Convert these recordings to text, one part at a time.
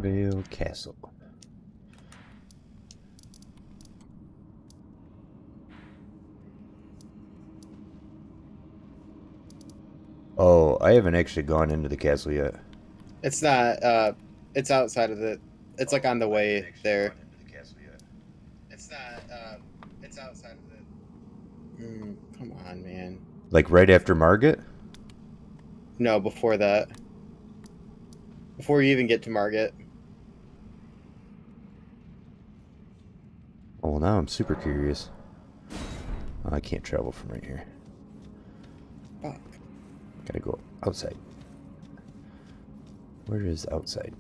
Stormvale Castle. Oh, I haven't actually gone into the castle yet. It's not. It's outside of the. It's like on the way there. It's not. It's outside of the. Come on, man. Like right after Margit? No, before that. Before you even get to Margit. Oh, well, now I'm super curious. Oh, I can't travel from right here. Fuck. Gotta go outside. Where is outside?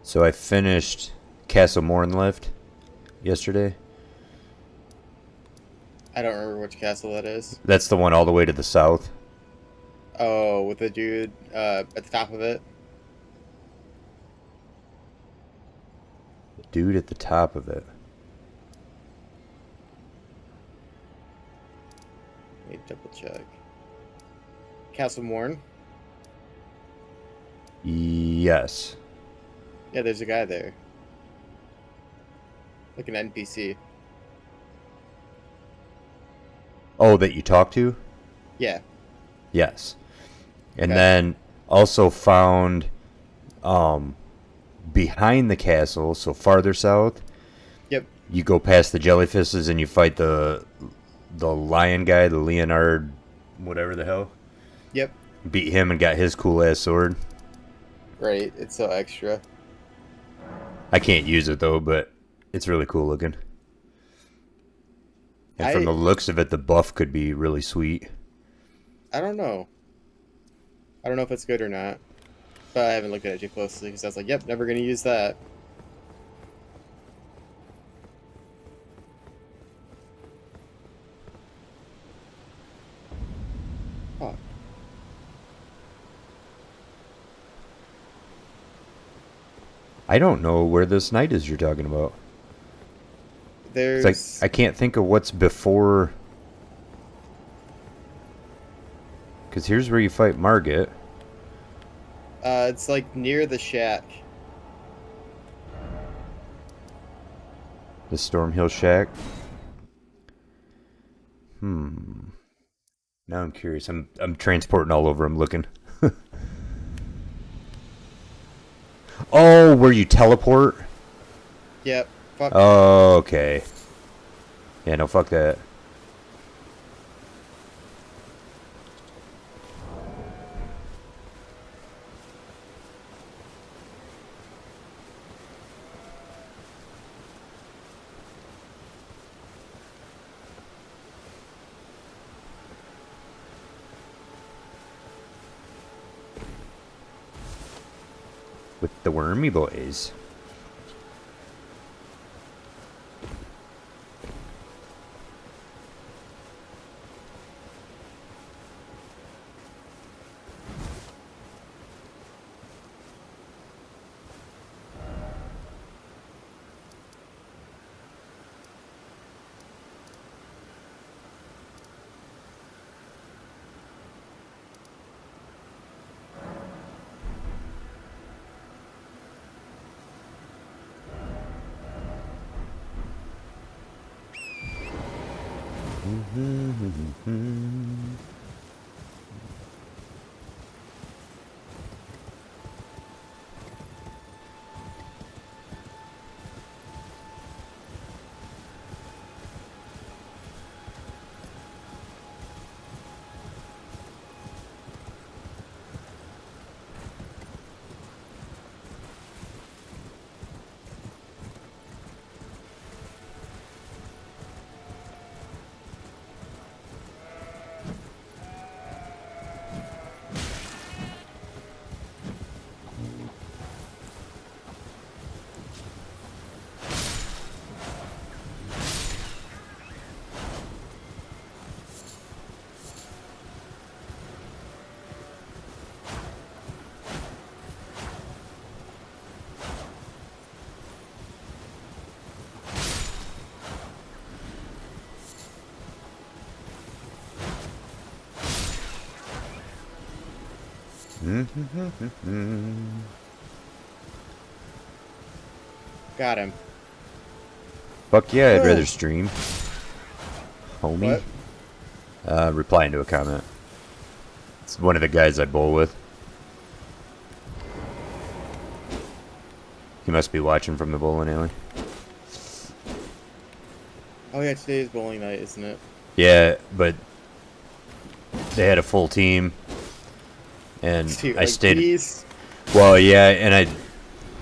So I finished Castle Mornlift yesterday. I don't remember which castle that is. That's the one all the way to the south. Oh, with the dude at the top of it. The dude at the top of it. Let me double check. Castle Morn. Yes. Yeah, there's a guy there. Like an NPC. Oh, that you talked to? Yeah. Yes. And Okay. then also found um, behind the castle, so farther south, Yep. you go past the jellyfishes and you fight the lion guy, the Leonard, whatever the hell. Yep. Beat him and got his cool ass sword. Right. It's so extra. I can't use it though, but it's really cool looking. And from I the looks of it, the buff could be really sweet. I don't know. I don't know if it's good or not. But I haven't looked at it too closely because I was like, yep, never gonna use that. Fuck. I don't know where this knight is you're talking about. It's like There's I can't think of what's before. Because here's where you fight Margit. it's like near the shack. The Stormhill Shack. Hmm. Now I'm curious. I'm transporting all over. I'm looking. Oh, where you teleport? Yep. Fuck. Oh, okay. Yeah, no, fuck that. With the wormy boys. Got him. Fuck yeah, I'd rather stream. Homie. What? Replying to a comment. It's one of the guys I bowl with. He must be watching from the bowling alley. Oh yeah, today is bowling night, isn't it? Yeah, but they had a full team, and Dude, I like, stayed. please? Well, yeah, and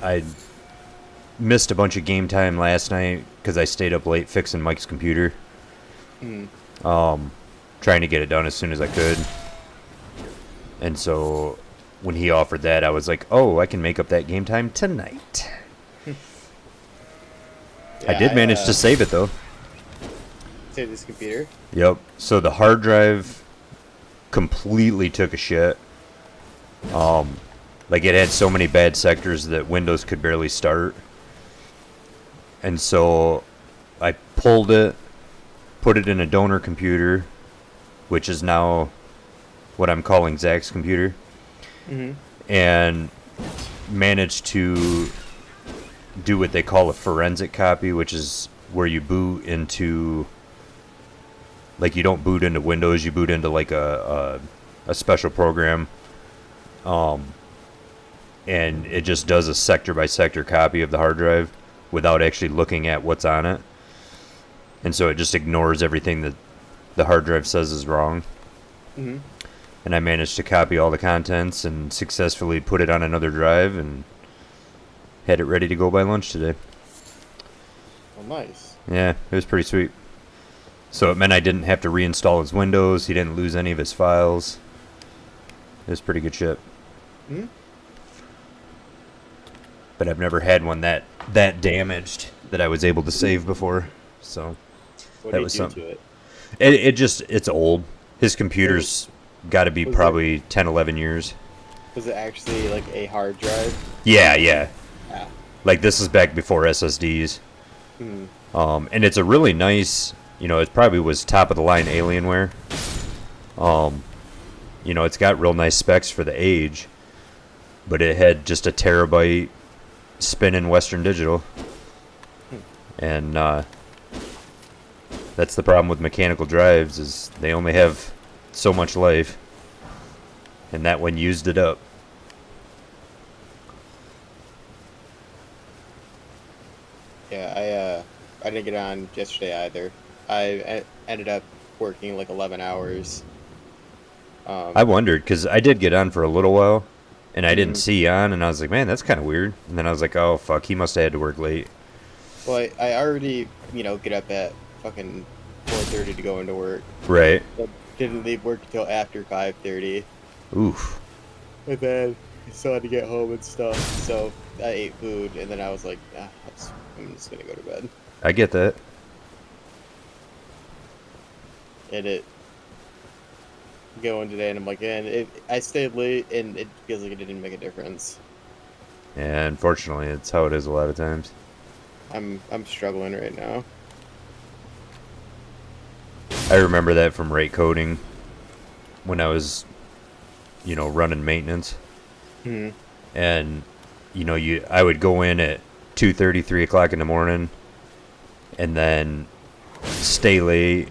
I missed a bunch of game time last night because I stayed up late fixing Mike's computer. Trying to get it done as soon as I could. And so when he offered that, I was like, oh, I can make up that game time tonight. Yeah, I did manage to save it, though. Save this computer? Yep. So the hard drive completely took a shit. Like, it had so many bad sectors that Windows could barely start. And so I pulled it, put it in a donor computer, which is now what I'm calling Zach's computer, and managed to do what they call a forensic copy, which is where you boot into, like, you don't boot into Windows, you boot into like a special program, and it just does a sector by sector copy of the hard drive without actually looking at what's on it. And so it just ignores everything that the hard drive says is wrong. And I managed to copy all the contents and successfully put it on another drive and had it ready to go by lunch today. Oh, nice. Yeah, it was pretty sweet. So it meant I didn't have to reinstall his Windows. He didn't lose any of his files. It was pretty good shit. But I've never had one that damaged that I was able to save before. So What that did was you do something. to it? It's old. His computer's got to be probably 10, 11 years. Was it actually like a hard drive? Yeah. Yeah. Like, this is back before SSDs. And it's a really nice, it probably was top of the line Alienware. It's got real nice specs for the age, but it had just a terabyte spinning Western Digital. And that's the problem with mechanical drives, is they only have so much life, and that one used it up. Yeah, I didn't get on yesterday either. I ended up working like 11 hours. I wondered, because I did get on for a little while, and I didn't see you on, and I was like, man, that's kind of weird. And then I was like, oh, fuck, he must have had to work late. Well, I already, get up at fucking 4:30 to go into work. Right. But didn't leave work until after 5:30. Oof. And then I still had to get home and stuff. So I ate food, and then I was like, I'm just gonna go to bed. I get that. And going today, and I'm like, I stayed late, and it feels like it didn't make a difference. Yeah, unfortunately, it's how it is a lot of times. I'm struggling right now. I remember that from rate coding when I was, running maintenance. And, I would go in at 2:30, 3 o'clock in the morning, and then stay late,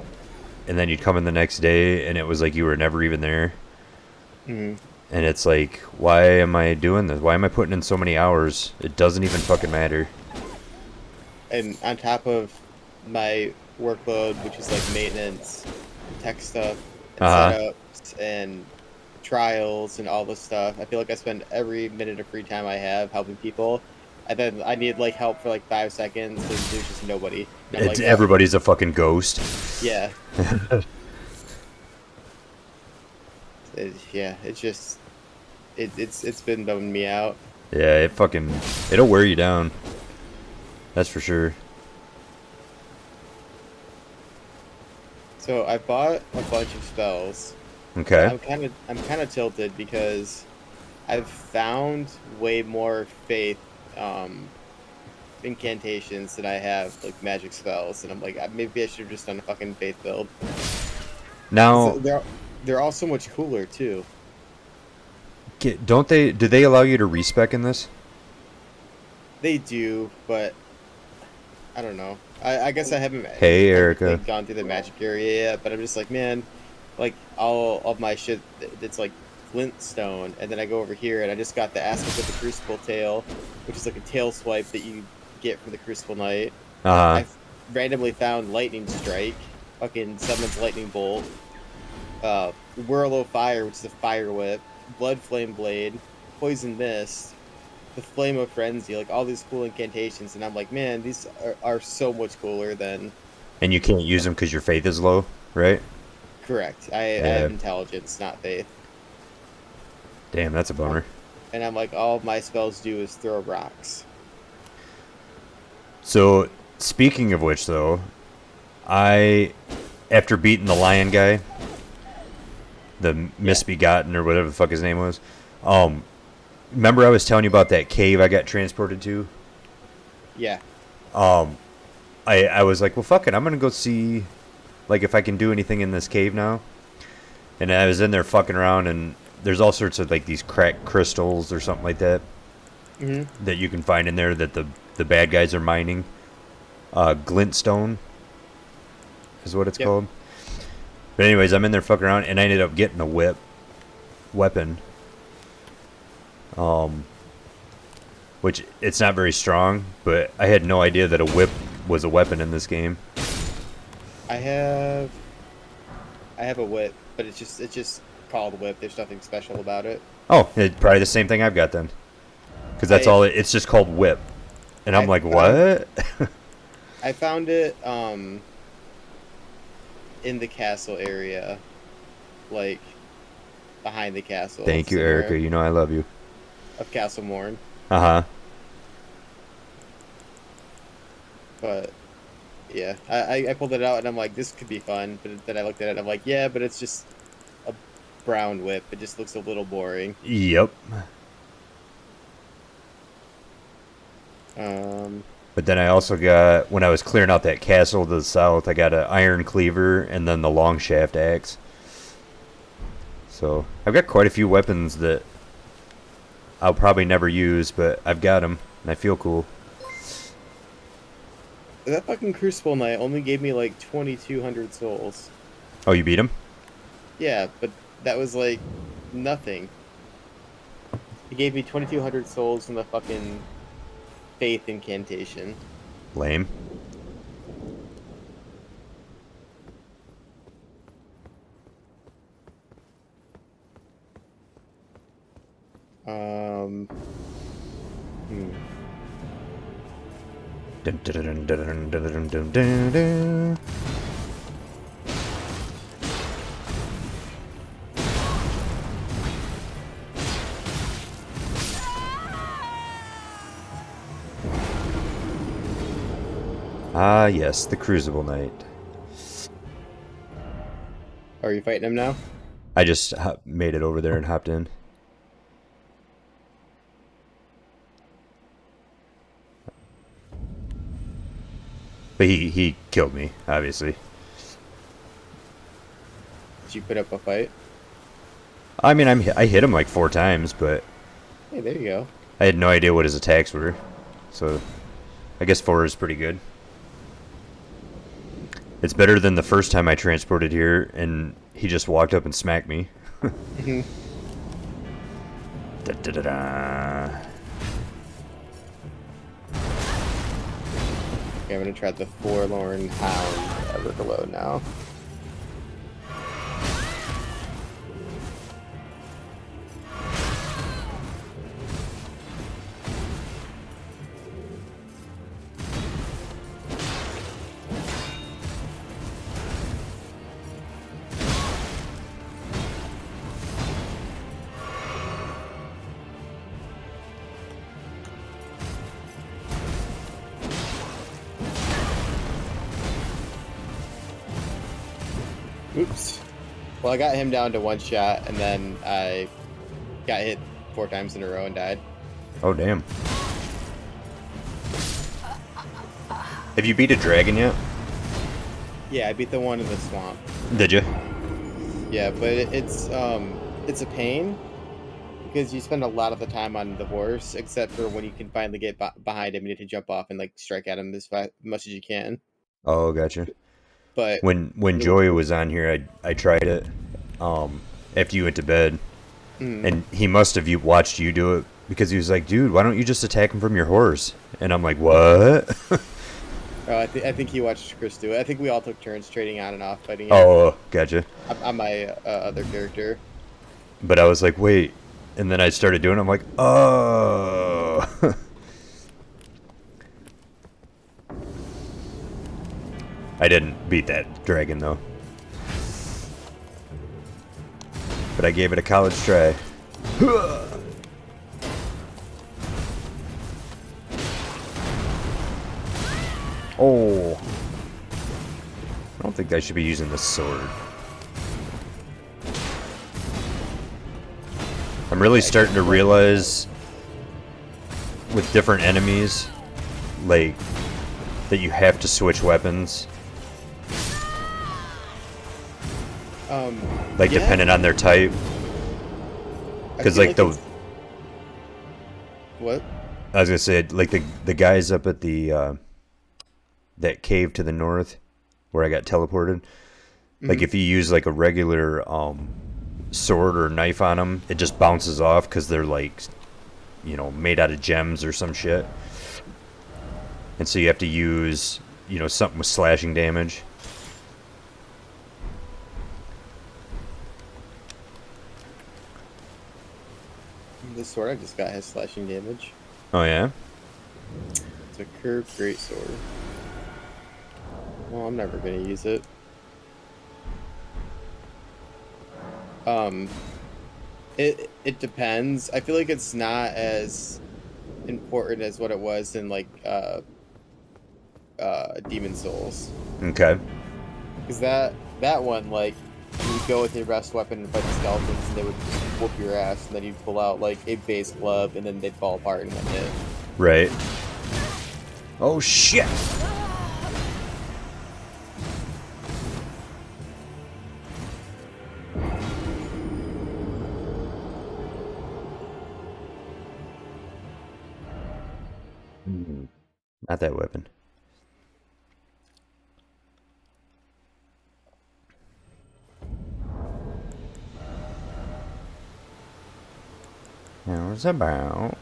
and then you'd come in the next day, and it was like you were never even there. And it's like, why am I doing this? Why am I putting in so many hours? It doesn't even fucking matter. And on top of my workload, which is like maintenance, tech stuff, and setups, and trials, and all this stuff, I feel like I spend every minute of free time I have helping people. And then I need like help for like 5 seconds, and there's just nobody. It's like, everybody's a fucking ghost. Yeah. It's just it's been bumming me out. Yeah, it'll wear you down. That's for sure. So I bought a bunch of spells. Okay. I'm kind of tilted because I've found way more faith incantations than I have like magic spells, and I'm like, maybe I should have just done a fucking faith build. Now They're all so much cooler too. Don't they? Do they allow you to respec in this? They do, but I don't know. I guess I haven't Hey, technically Erica. gone through the magic area yet, but I'm just like, man, like all of my shit that's like Flintstone, and then I go over here and I just got the aspect of the Crucible tail, which is like a tail swipe that you get from the Crucible Knight. Uh huh. I randomly found Lightning Strike, fucking summons Lightning Bolt, Whirl of Fire, which is a fire whip, Blood Flame Blade, Poison Mist, the Flame of Frenzy, like all these cool incantations, and I'm like, man, these are so much cooler than And you can't use them because your faith is low, right? correct. I Yeah. have intelligence, not faith. Damn, that's a bummer. And I'm like, all my spells do is throw rocks. So, speaking of which, though, I, after beating the lion guy, the misbegotten or whatever the fuck his name was, remember I was telling you about that cave I got transported to? Yeah. I was like, well, fuck it, I'm gonna go see, like, if I can do anything in this cave now. And I was in there fucking around, and there's all sorts of like these cracked crystals or something like that that you can find in there that the bad guys are mining. Glintstone is what it's called. But anyways, I'm in there fucking around, and I ended up getting a weapon. Which it's not very strong, but I had no idea that a whip was a weapon in this game. I have a whip, but it's just called whip. There's nothing special about it. Oh, it's probably the same thing I've got then, because that's it's just called whip, and I'm like, what? I found it in the castle area, like behind the castle. Thank you, Erica. You know I love you. Of Castle Morn. Uh huh. But yeah, I pulled it out and I'm like, this could be fun. But then I looked at it and I'm like, yeah, but it's just a brown whip. It just looks a little boring. Yep. But then I also got, when I was clearing out that castle to the south, I got an iron cleaver and then the long shaft axe. So I've got quite a few weapons that I'll probably never use, but I've got them and I feel cool. That fucking Crucible Knight only gave me like 2,200 souls. Oh, you beat him? Yeah, but that was like nothing. He gave me 2,200 souls from the fucking faith incantation. Lame. Dun, dun, dun, dun, dun, dun, dun, dun, dun. Ah, yes, the Crucible Knight. Are you fighting him now? I just made it over there and hopped in. But he killed me, obviously. Did you put up a fight? I mean, I hit him like 4 times, but Hey, there you go. I had no idea what his attacks were. So I guess 4 is pretty good. It's better than the first time I transported here, and he just walked up and smacked me. Da, da, da, da. Okay, I'm gonna try the Forlorn Hound Everglow now. Oops. Well, I got him down to 1 shot, and then I got hit 4 times in a row and died. Oh, damn. Have you beat a dragon yet? Yeah, I beat the one in the swamp. Did you? Yeah, but it's a pain because you spend a lot of the time on the horse, except for when you can finally get behind him, you need to jump off and like strike at him as much as you can. Oh, gotcha. But When it, Joey was on here, I tried it. Um, after you went to bed, mm, and he must have watched you do it because he was like, "Dude, why don't you just attack him from your horse?" And I'm like, "What?" I think he watched Chris do it. I think we all took turns trading on and off fighting it Oh, gotcha. on my other character. But I was like, "Wait," and then I started doing it. I'm like, "Oh." I didn't beat that dragon though, but I gave it a college try. Oh, I don't think I should be using the sword. I'm really starting to realize with different enemies, like, that you have to switch weapons, like, Yeah, depending on their type. I Because, feel like, like the, what? I was gonna say, like, the guys up at the, that cave to the north, where I got teleported, like, Hmm. if you use, like, a regular, sword or knife on them, it just bounces off, because they're, like, you know, made out of gems or some shit. And so you have to use, you know, something with slashing damage. The sword I just got has slashing damage. Oh, yeah? It's a curved great sword. Well, I'm never gonna use it. Um, it depends. I feel like it's not as important as what it was in like Demon Souls, Okay. because that one, like, you would go with your best weapon and fight the skeletons, and they would whoop your ass, and then you'd pull out like a base club, and then they'd fall apart in one hit. Right. Oh, shit! Not that weapon. How's about...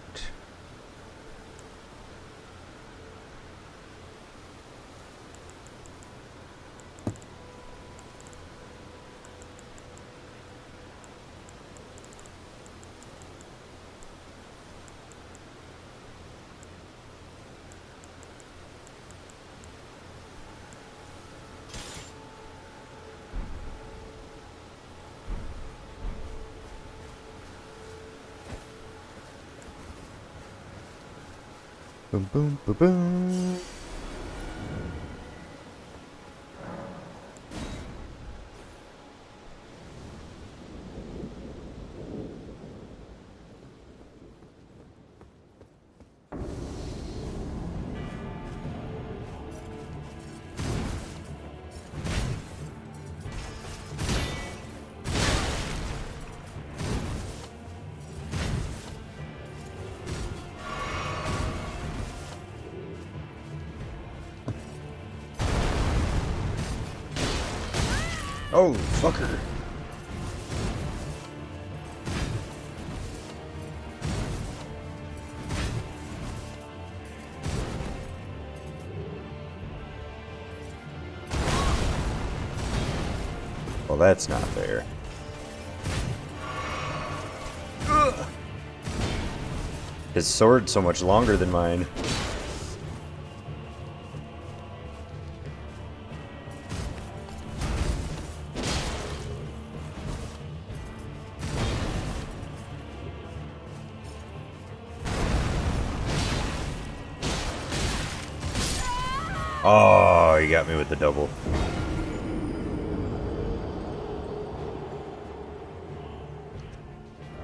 Boom, boom, boom, boom. Oh, fucker. Well, that's not fair. Ugh. His sword's so much longer than mine. Oh, you got me with the double.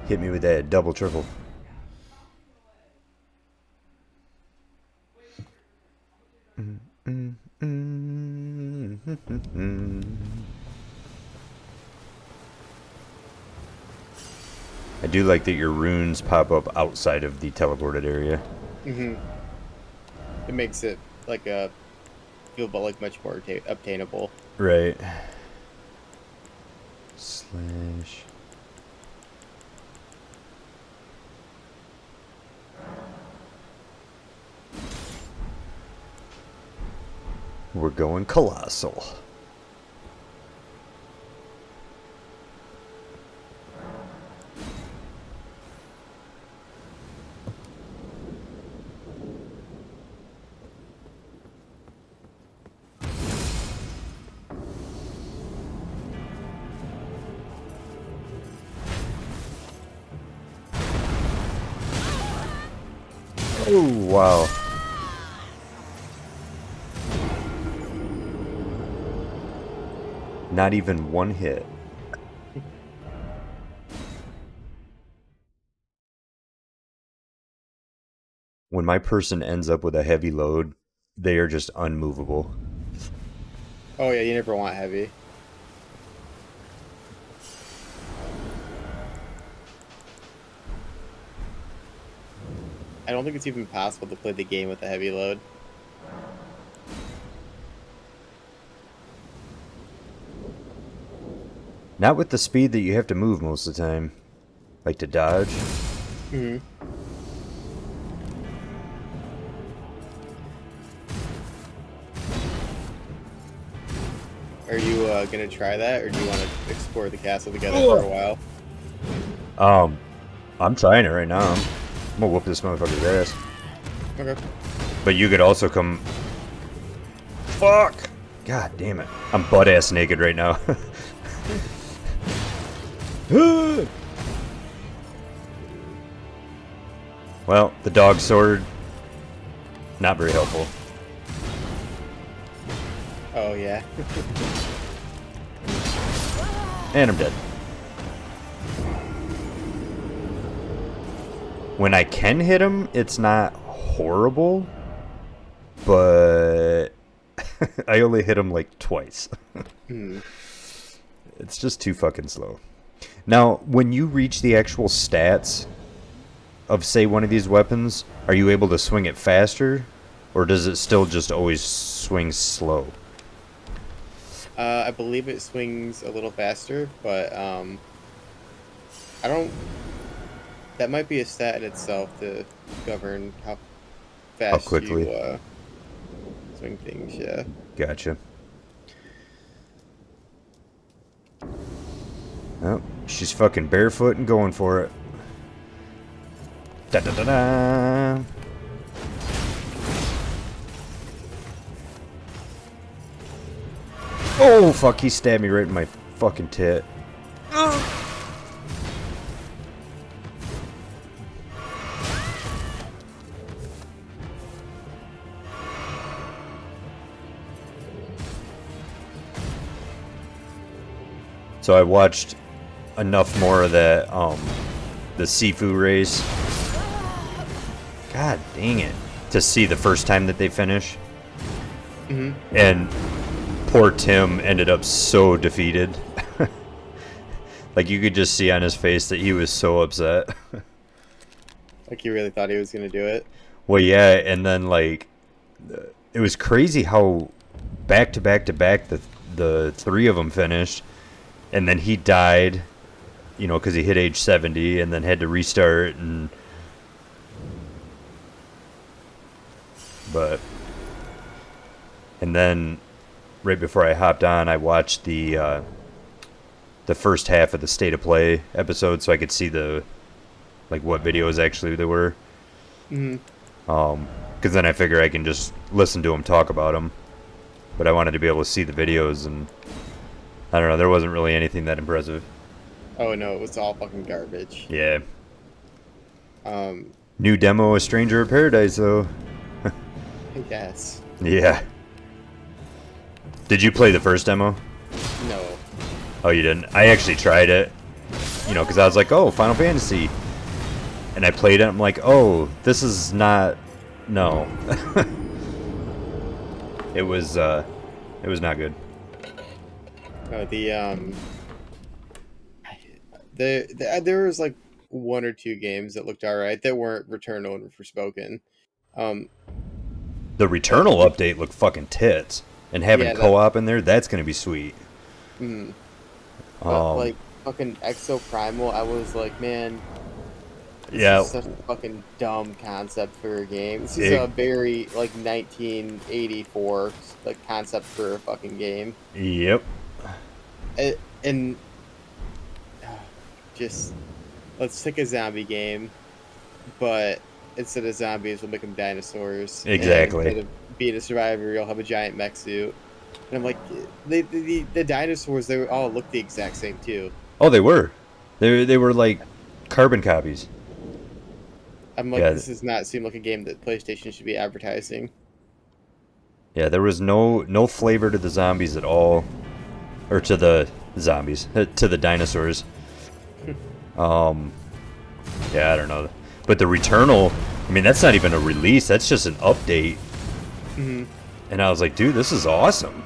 Hit me with that double triple. I do like that your runes pop up outside of the teleported area. Mm-hmm. It makes it like a feel but like much more obtainable. Right. Slash. We're going colossal. Oh, wow. Not even one hit. When my person ends up with a heavy load, they are just unmovable. Oh yeah, you never want heavy. I don't think it's even possible to play the game with a heavy load. Not with the speed that you have to move most of the time. Like to dodge. Mm-hmm. Are you gonna try that, or do you want to explore the castle together for a while? I'm trying it right now. I'm gonna whoop this motherfucker's ass. Okay. But you could also come... Fuck! God damn it. I'm butt-ass naked right now. Well, the dog sword... Not very helpful. Oh yeah. And I'm dead. When I can hit him, it's not horrible. But... I only hit him like twice. It's just too fucking slow. Now, when you reach the actual stats of, say, one of these weapons, are you able to swing it faster? Or does it still just always swing slow? I believe it swings a little faster, but I don't. That might be a stat in itself to govern how fast quickly? you swing things. Yeah. Gotcha. Oh, she's fucking barefoot and going for it. Da da da da. Oh, fuck, he stabbed me right in my fucking tit. So I watched enough more of that, the Sifu race. God dang it. To see the first time that they finish. Mm-hmm. And poor Tim ended up so defeated. Like, you could just see on his face that he was so upset. Like you really thought he was gonna do it. Well, yeah, and then, like, it was crazy how back to back to back the three of them finished. And then he died, you know, because he hit age 70 and then had to restart. And then right before I hopped on, I watched the first half of the State of Play episode so I could see what videos actually they were. Mm-hmm. Because then I figure I can just listen to them talk about them. But I wanted to be able to see the videos, and I don't know, there wasn't really anything that impressive. Oh no, it was all fucking garbage. Yeah. Um, New demo of Stranger of Paradise, though. yes. Yeah. Did you play the first demo? No. Oh, you didn't? I actually tried it. You know, because I was like, oh, Final Fantasy. And I played it, I'm like, oh, this is not... No. It was not good. There was like one or two games that looked alright that weren't Returnal and Forspoken. Um, The but Returnal update looked fucking tits, and having yeah, that. co-op in there, that's gonna be sweet. Mm, but Um, like fucking Exo Primal, I was like, man, this is yeah, such a fucking dumb concept for a game. This is it, a very like 1984 like concept for a fucking game. yep. And just let's take a zombie game, but instead of zombies, we'll make them dinosaurs. And Exactly. instead of being a survivor, you'll have a giant mech suit. And I'm like, the dinosaurs, they all look the exact same too. Oh, they were. They were like carbon copies. I'm like, Yeah, this does not seem like a game that PlayStation should be advertising. yeah. There was no flavor to the zombies at all, or to the zombies, to the dinosaurs. Um, yeah, I don't know. But the Returnal, I mean, that's not even a release. That's just an update. Hmm. And I was like, dude, this is awesome.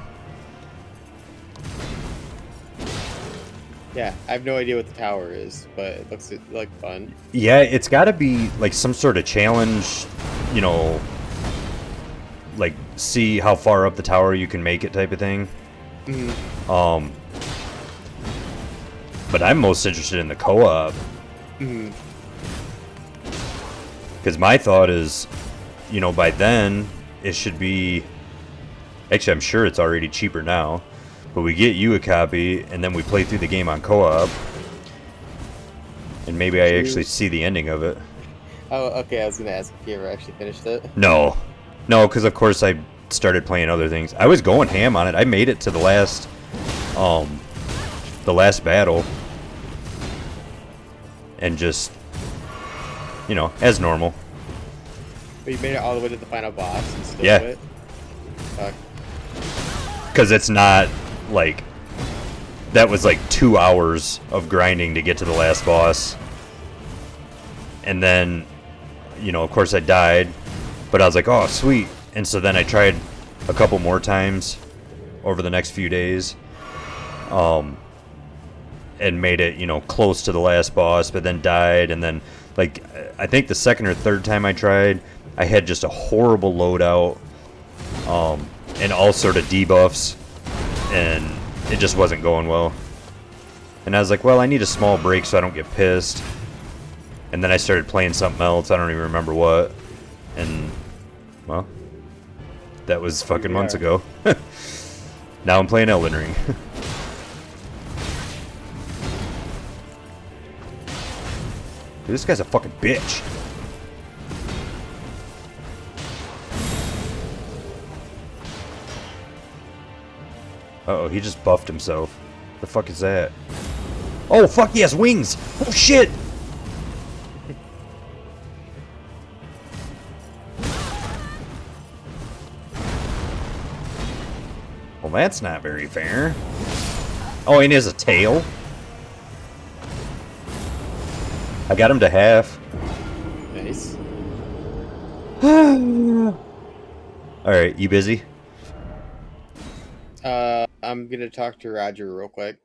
Yeah, I have no idea what the tower is, but it looks like fun. Yeah, it's got to be like some sort of challenge, you know, like see how far up the tower you can make it type of thing. Hmm. Um, but I'm most interested in the co-op Hmm. because my thought is, you know, by then it should be. Actually, I'm sure it's already cheaper now. But we get you a copy, and then we play through the game on co-op. And maybe I actually see the ending of it. Oh, okay. I was gonna ask if you ever actually finished it. No. No, because of course I started playing other things. I was going ham on it. I made it to the last battle. And just, you know, as normal. But you made it all the way to the final boss and still Yeah. quit. Fuck. Because it's not, like, that was like 2 hours of grinding to get to the last boss. And then, you know, of course I died. But I was like, oh, sweet. And so then I tried a couple more times over the next few days. And made it, you know, close to the last boss, but then died. And then, like, I think the second or third time I tried, I had just a horrible loadout. And all sort of debuffs. And it just wasn't going well. And I was like, well, I need a small break so I don't get pissed. And then I started playing something else. I don't even remember what. And, well, that was fucking months ago. Now I'm playing Elden Ring. Dude, this guy's a fucking bitch. Uh-oh, he just buffed himself. The fuck is that? Oh, fuck, he has wings! Oh, shit! Well, that's not very fair. Oh, and he has a tail? I got him to half. Nice. Alright, you busy? I'm gonna talk to Roger real quick.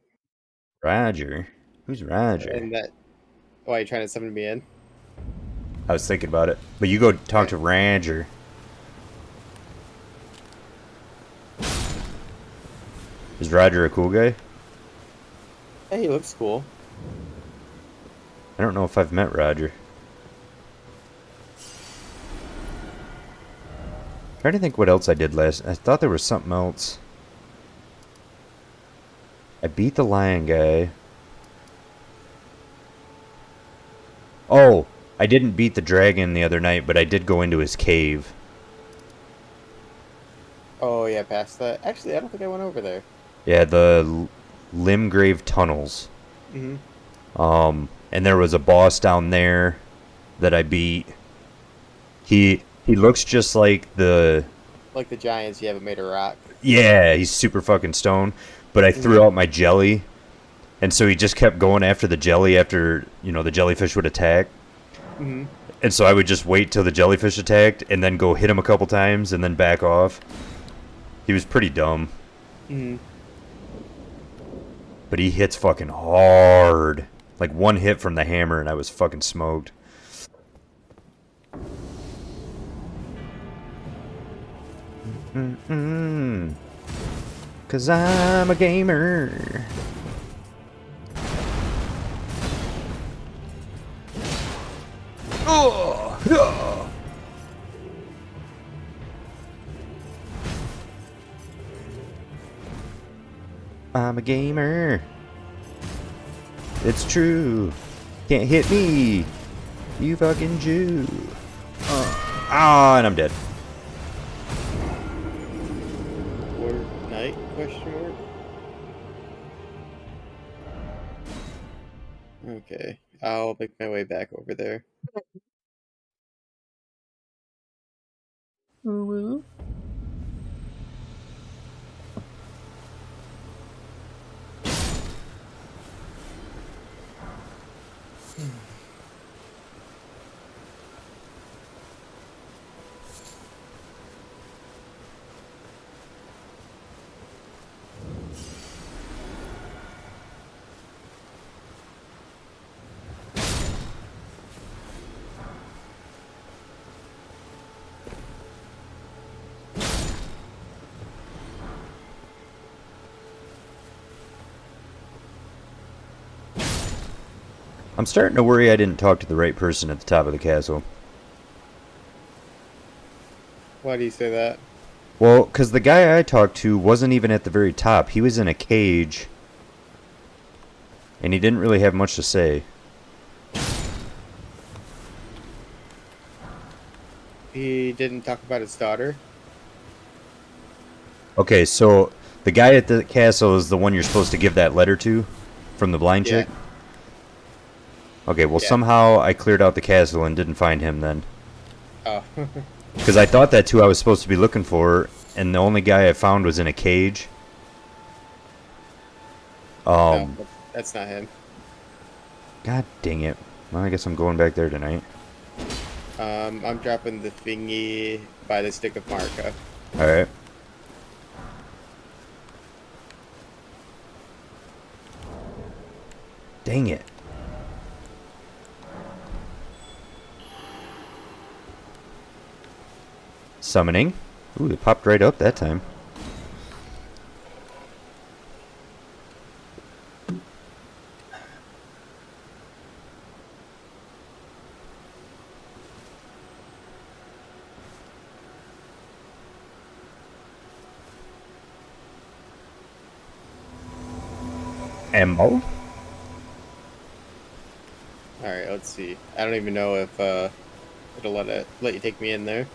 Roger? Who's Roger? And that. Why, you trying to summon me in? I was thinking about it. But you go talk to Roger. Is Roger a cool guy? Hey, he looks cool. I don't know if I've met Roger. Trying to think what else I did last. I thought there was something else. I beat the lion guy. Oh, I didn't beat the dragon the other night, but I did go into his cave. Oh, yeah, past that. Actually, I don't think I went over there. Yeah, the Limgrave tunnels. Mm-hmm. And there was a boss down there that I beat. He looks just like the... Like the giants you haven't made a rock. Yeah, he's super fucking stoned. But I threw out my jelly. And so he just kept going after the jelly after, you know, the jellyfish would attack. Mm-hmm. And so I would just wait till the jellyfish attacked and then go hit him a couple times and then back off. He was pretty dumb. Mm-hmm. But he hits fucking hard. Like one hit from the hammer and I was fucking smoked. Mm-mm. 'Cause I'm a gamer. Oh! I'm a gamer. It's true. Can't hit me. You fucking Jew. Ah, and I'm dead. Fortnite? Question mark. Okay, I'll make my way back over there. Woo-woo. I'm starting to worry I didn't talk to the right person at the top of the castle. Why do you say that? Well, because the guy I talked to wasn't even at the very top. He was in a cage. And he didn't really have much to say. He didn't talk about his daughter? Okay, so the guy at the castle is the one you're supposed to give that letter to from the blind Yeah. chick? Okay, well, Yeah. somehow I cleared out the castle and didn't find him then. Oh. Because I thought that's who I was supposed to be looking for, and the only guy I found was in a cage. No, that's not him. God dang it. Well, I guess I'm going back there tonight. I'm dropping the thingy by the stick of Marka. Alright. Dang it. Summoning. Ooh, it popped right up that time. Ammo? Alright, let's see. I don't even know if it'll let you take me in there.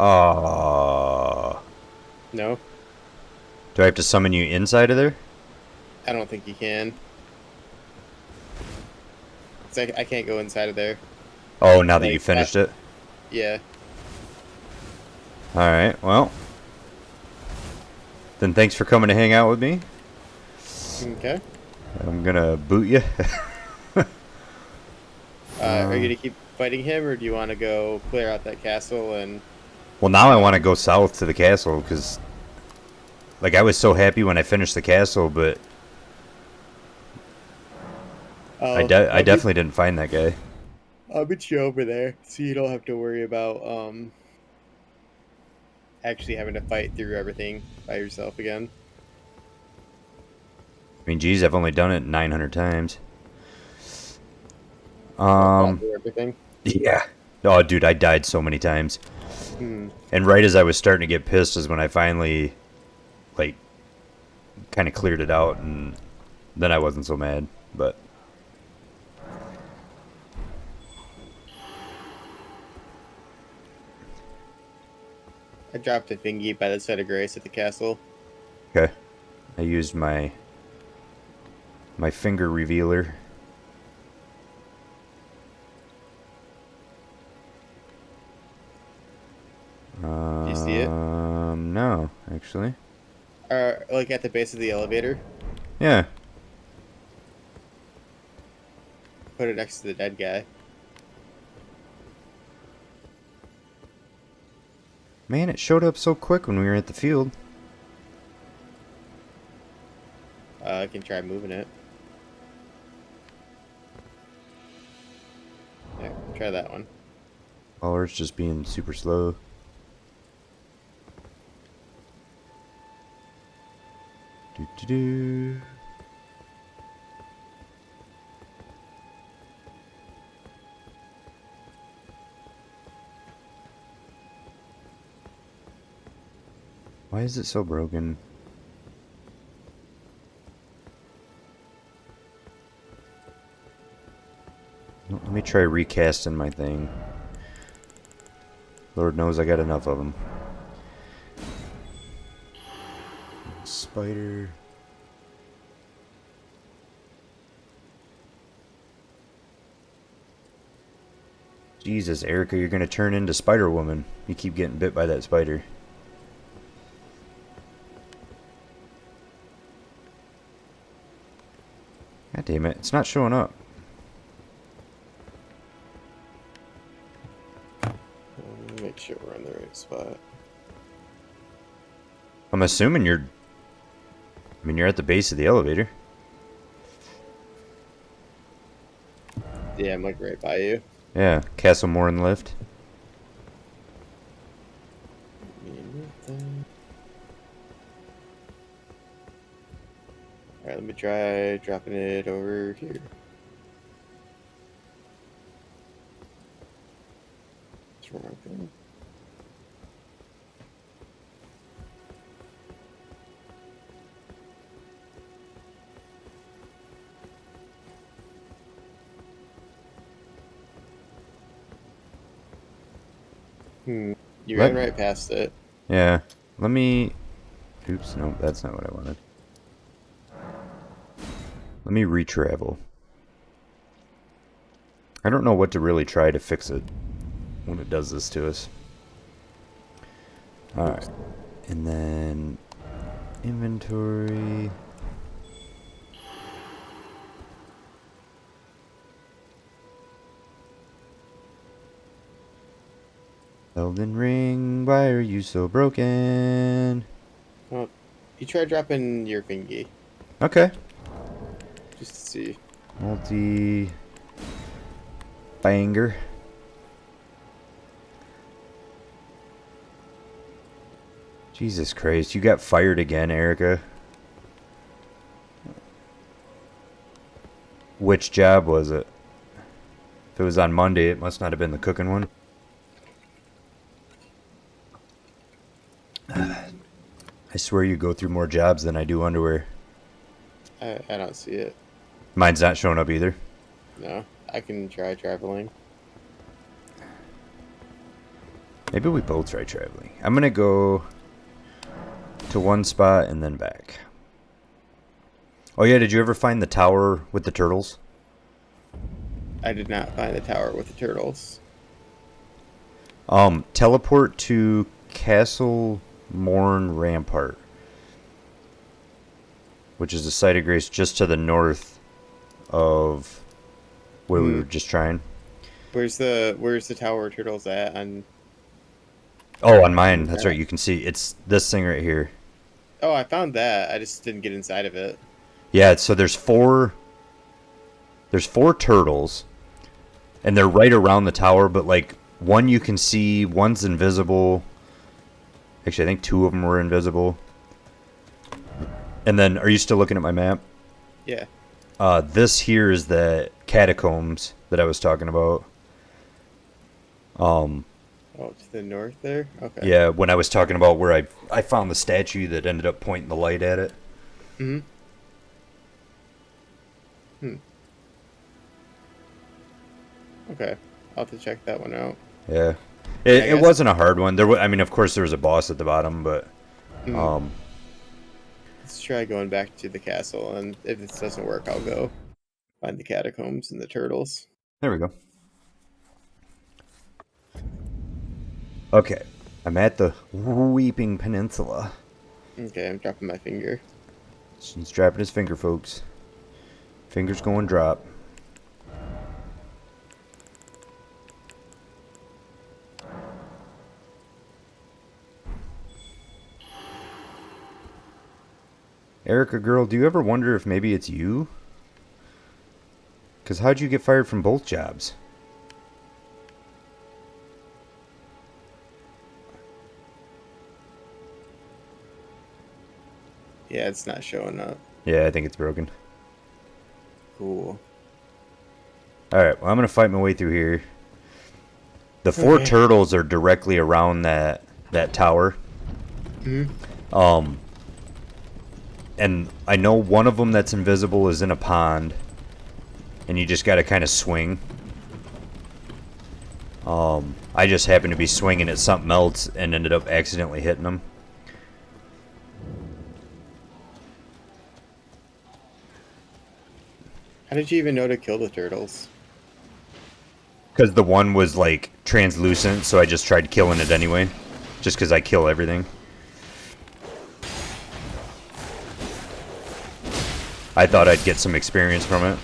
Oh. No? Do I have to summon you inside of there? I don't think you can. I can't go inside of there. Oh, now that you Like, finished it? Yeah. Alright, well. Then thanks for coming to hang out with me. Okay. I'm gonna boot you. Are you gonna keep fighting him, or do you want to go clear out that castle and... Well, now I want to go south to the castle, because... Like, I was so happy when I finished the castle, but... I definitely didn't find that guy. I'll meet you over there, so you don't have to worry about actually having to fight through everything by yourself again. I mean, geez, I've only done it 900 times. Fought through everything. Yeah. Oh, dude, I died so many times. Hmm. And right as I was starting to get pissed is when I finally, like, kind of cleared it out, and then I wasn't so mad, but... I dropped a thingy by the side of Grace at the castle. Okay. I used my finger revealer. Do you see it? No, actually. Like at the base of the elevator. Yeah. Put it next to the dead guy. Man, it showed up so quick when we were at the field. I can try moving it. Yeah, try that one. Or it's just being super slow. Do do do. Why is it so broken? Let me try recasting my thing. Lord knows I got enough of them. Spider. Jesus, Erica, you're gonna turn into Spider-Woman. You keep getting bit by that spider. God damn it, it's not showing up. Make sure we're in the right spot. I'm assuming you're... I mean, you're at the base of the elevator. Yeah, I'm like right by you. Yeah, Castle Morin lift. Alright, let me try dropping it over here. Okay. You ran right past it. Yeah. Let me... Oops, no, that's not what I wanted. Let me retravel. I don't know what to really try to fix it when it does this to us. Alright. And then... Inventory... Elden Ring, why are you so broken? Well, you try dropping your thingy. Okay. Just to see. Multi... Banger. Jesus Christ, you got fired again, Erica. Which job was it? If it was on Monday, it must not have been the cooking one. I swear you go through more jobs than I do underwear. I don't see it. Mine's not showing up either. No, I can try traveling. Maybe we both try traveling. I'm gonna go to one spot and then back. Oh yeah, did you ever find the tower with the turtles? I did not find the tower with the turtles. Teleport to Castle Morn Rampart, which is a site of grace just to the north of where we were just trying. Where's the tower of turtles at? Oh, on mine. That's right. You can see it's this thing right here. Oh, I found that. I just didn't get inside of it. Yeah. So there's four turtles, and they're right around the tower. But like one you can see, one's invisible. Actually, I think two of them were invisible. And then, are you still looking at my map? Yeah. This here is the catacombs that I was talking about. Oh, to the north there? Okay. Yeah, when I was talking about where I found the statue that ended up pointing the light at it. Okay. I'll have to check that one out. Yeah. It wasn't a hard one. I mean, of course, there was a boss at the bottom, but... Let's try going back to the castle, and if this doesn't work, I'll go find the catacombs and the turtles. There we go. Okay. I'm at the Weeping Peninsula. Okay, I'm dropping my finger. He's dropping his finger, folks. Fingers going drop. Erica girl, do you ever wonder if maybe it's you? Because how'd you get fired from both jobs? Yeah, it's not showing up. Yeah, I think it's broken. Cool. Alright, well, I'm going to fight my way through here. The four turtles are directly around that tower. Mm-hmm. And I know one of them that's invisible is in a pond. And you just got to kind of swing. I just happened to be swinging at something else and ended up accidentally hitting them. How did you even know to kill the turtles? Because the one was like translucent, so I just tried killing it anyway. Just because I kill everything. I thought I'd get some experience from it.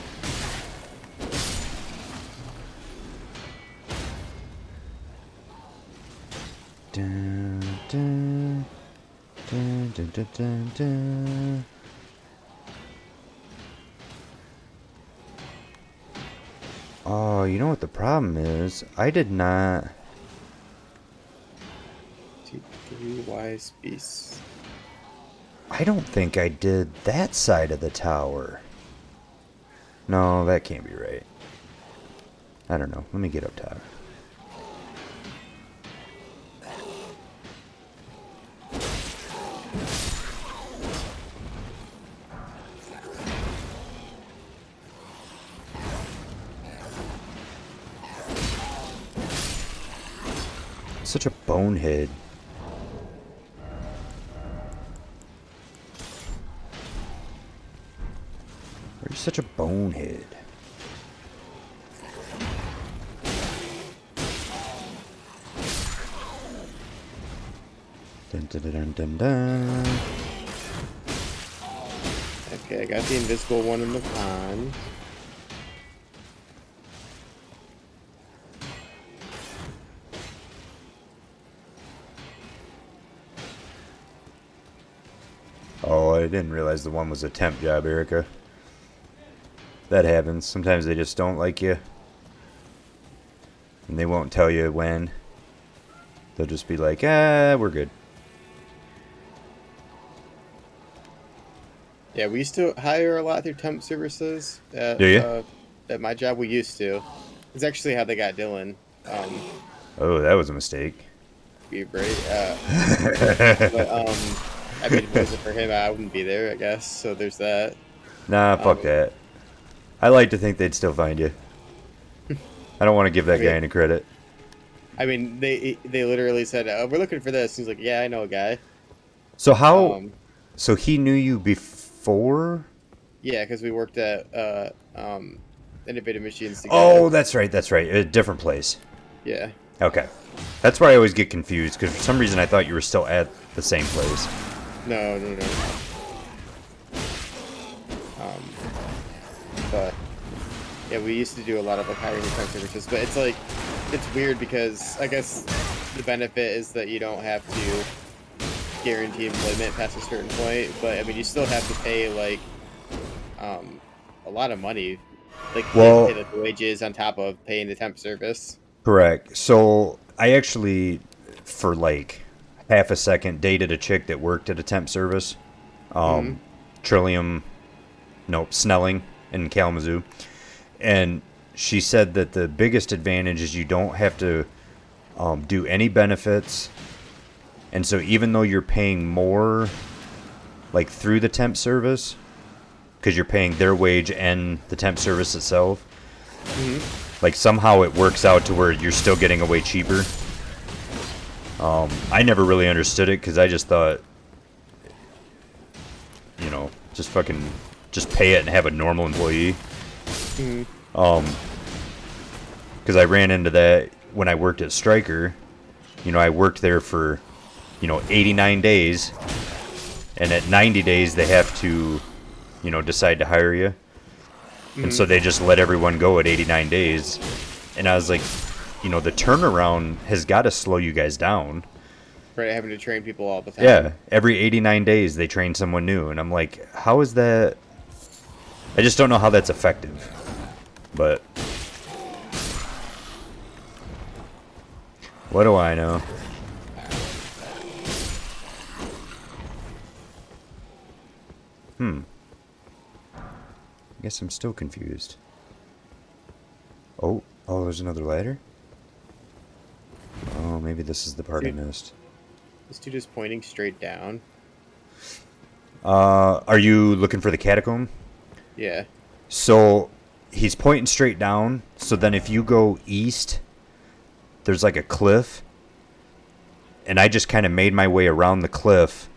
Dun, dun, dun, dun, dun, dun, dun. Oh, you know what the problem is? I did not... Three wise beasts. I don't think I did that side of the tower. No, that can't be right. I don't know. Let me get up top. Such a bonehead. You're such a bonehead. Dun, dun, dun, dun, dun. Okay, I got the invisible one in the pond. Oh, I didn't realize the one was a temp job, Erica. That happens. Sometimes they just don't like you. And they won't tell you when. They'll just be like, we're good. Yeah, we used to hire a lot through temp services. Do you? At my job, we used to. It's actually how they got Dylan. Oh, that was a mistake. Be great. But I mean, if it wasn't for him, I wouldn't be there, I guess. So there's that. Nah, fuck that. I like to think they'd still find you. I don't want to give that guy any credit. I mean, they literally said, "We're looking for this." He's like, "Yeah, I know a guy." So how? So he knew you before? Yeah, because we worked at Innovative Machines together. Oh, that's right. That's right. A different place. Yeah. Okay. That's where I always get confused, because for some reason I thought you were still at the same place. No. But yeah, we used to do a lot of like hiring and temp services, but it's like it's weird because I guess the benefit is that you don't have to guarantee employment past a certain point, but I mean you still have to pay like a lot of money, like Well, pay the wages on top of paying the temp service. correct. So I actually, for like half a second, dated a chick that worked at a temp service. Snelling in Kalamazoo. And she said that the biggest advantage is you don't have to do any benefits. And so even though you're paying more like through the temp service, because you're paying their wage and the temp service itself, like somehow it works out to where you're still getting away cheaper. I never really understood it because I just thought, just pay it and have a normal employee. Because I ran into that when I worked at Stryker. I worked there for 89 days, and at 90 days they have to decide to hire you. And so they just let everyone go at 89 days. And I was like, the turnaround has got to slow you guys down. Right, having to train people all the time. Yeah, every 89 days they train someone new, and I'm like, how is that? I just don't know how that's effective. But what do I know? I guess I'm still confused. Oh, there's another ladder? Oh, maybe this is the part I Dude, missed. this dude is pointing straight down. Are you looking for the catacomb? Yeah. So, he's pointing straight down, so then if you go east, there's like a cliff, and I just kind of made my way around the cliff,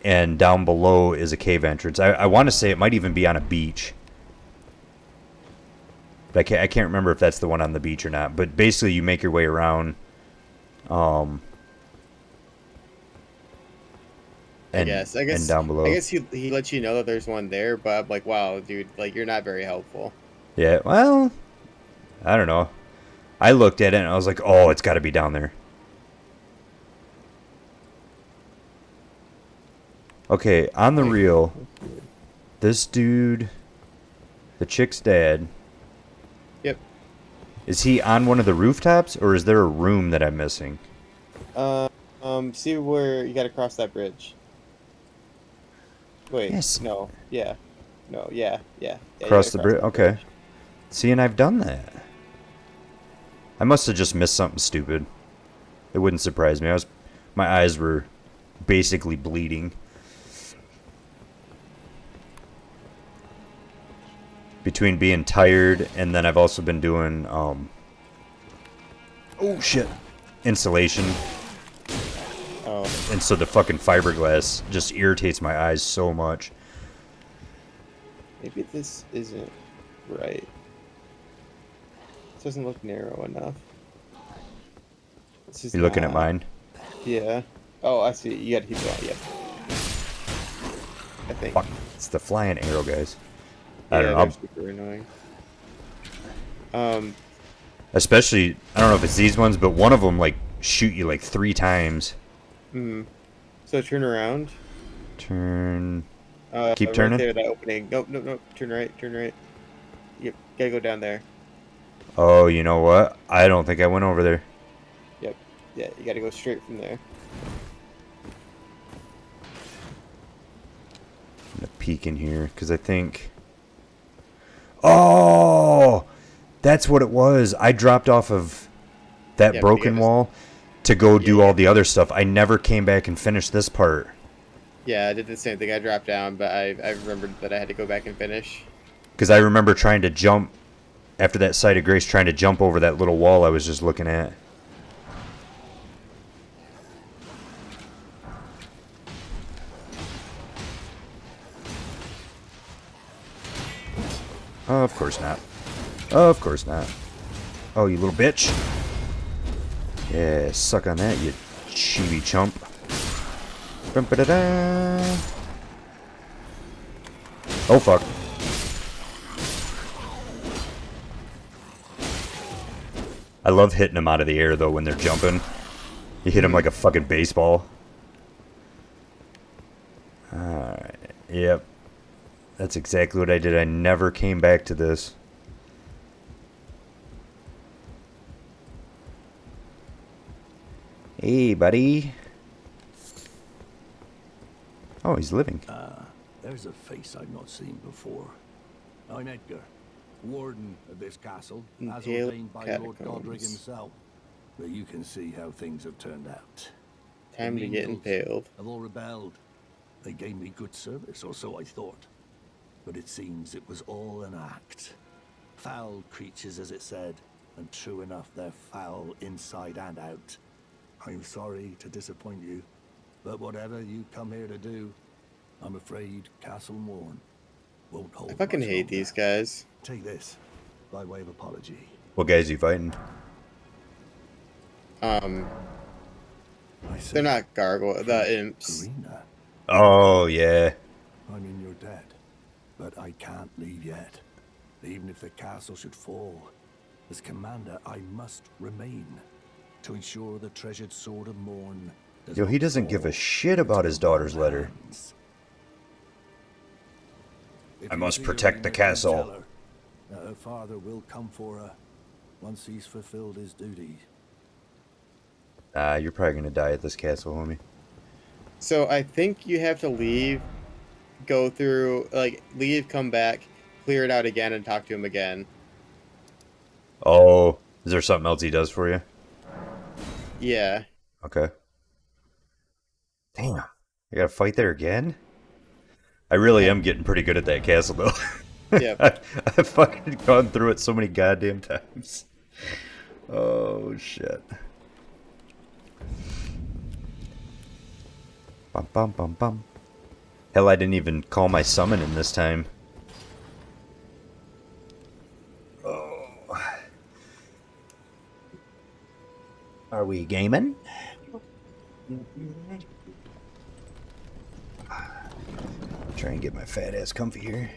and down below is a cave entrance. I want to say it might even be on a beach. But I can't remember if that's the one on the beach or not. But basically, you make your way around. And I guess. and down below. I guess he lets you know that there's one there, but I'm like, wow, dude, like you're not very helpful. Yeah, well, I don't know. I looked at it and I was like, oh, it's got to be down there. Okay, on the reel, this dude, the chick's dad, Yep. is he on one of the rooftops, or is there a room that I'm missing? See where you gotta cross that bridge. Wait, Yes. no, yeah. No, yeah. Yeah, you Across gotta the cross bridge? that Okay. bridge. See, and I've done that. I must have just missed something stupid. It wouldn't surprise me. My eyes were basically bleeding. Between being tired and then I've also been doing oh shit, insulation, Oh, and so the fucking fiberglass just irritates my eyes so much. maybe this isn't right. This doesn't look narrow enough. This is You looking at not- mine? Yeah. Oh, I see. You gotta keep going. Yep. I think. Fuck, it's the flying arrow, guys. I Yeah, don't they're know. super annoying. Especially, I don't know if it's these ones, but one of them like shoot you like 3 times. So turn around. Turn. Keep Right turning. there, that opening. Nope, nope, nope. Turn right, turn right. Yep, gotta go down there. Oh, you know what? I don't think I went over there. Yep. Yeah, you gotta go straight from there. I'm gonna peek in here because I think. Oh, that's what it was. I dropped off of that Yeah, but you broken gotta- wall to go do Yeah. all the other stuff. I never came back and finished this part Yeah, I did the same thing. I dropped down, but I remembered that I had to go back and finish. because I remember trying to jump after that site of grace, trying to jump over that little wall I was just looking at. Oh, of course not. Of course not. Oh, you little bitch. Yeah, suck on that, you chibi chump. Bum-ba-da-da. Oh, fuck. I love hitting them out of the air, though, when they're jumping. You hit them like a fucking baseball. Alright, yep. That's exactly what I did. I never came back to this. Hey, buddy. Oh, he's living. There's a face I've not seen before. I'm Edgar, warden of this castle, as Impaled ordained by Lord catacombs. Godric himself. But you can see how things have turned out. Time The to get menials impaled. have all rebelled. They gave me good service, or so I thought. But it seems it was all an act. Foul creatures, as it said, and true enough, they're foul inside and out. I'm sorry to disappoint you, but whatever you come here to do, I'm afraid Castle Morn won't hold. I fucking much hate longer. these guys. Take this, by way of apology. What guys you fighting? Um, I said, they're not gargoyle, the imps. Arena, Oh, yeah. I'm in your debt, but I can't leave yet. Even if the castle should fall, as commander, I must remain to ensure the treasured sword of Morn does Yo, he not doesn't give a fall shit about his daughter's letter. hands. If I you must see her protect in the Nikkon, castle. tell her that her father will come for her once he's fulfilled his duty. You're probably gonna die at this castle, homie. So I think you have to leave, go through, like, leave, come back, clear it out again, and talk to him again. Oh, is there something else he does for you? Yeah. Okay. Damn. I gotta fight there again? I really am getting pretty good at that castle, though. Yep. I've fucking gone through it so many goddamn times. Oh, shit. Bum bum bum bum. Hell, I didn't even call my summon in this time. Oh. Are we gaming? Try and get my fat ass comfy here.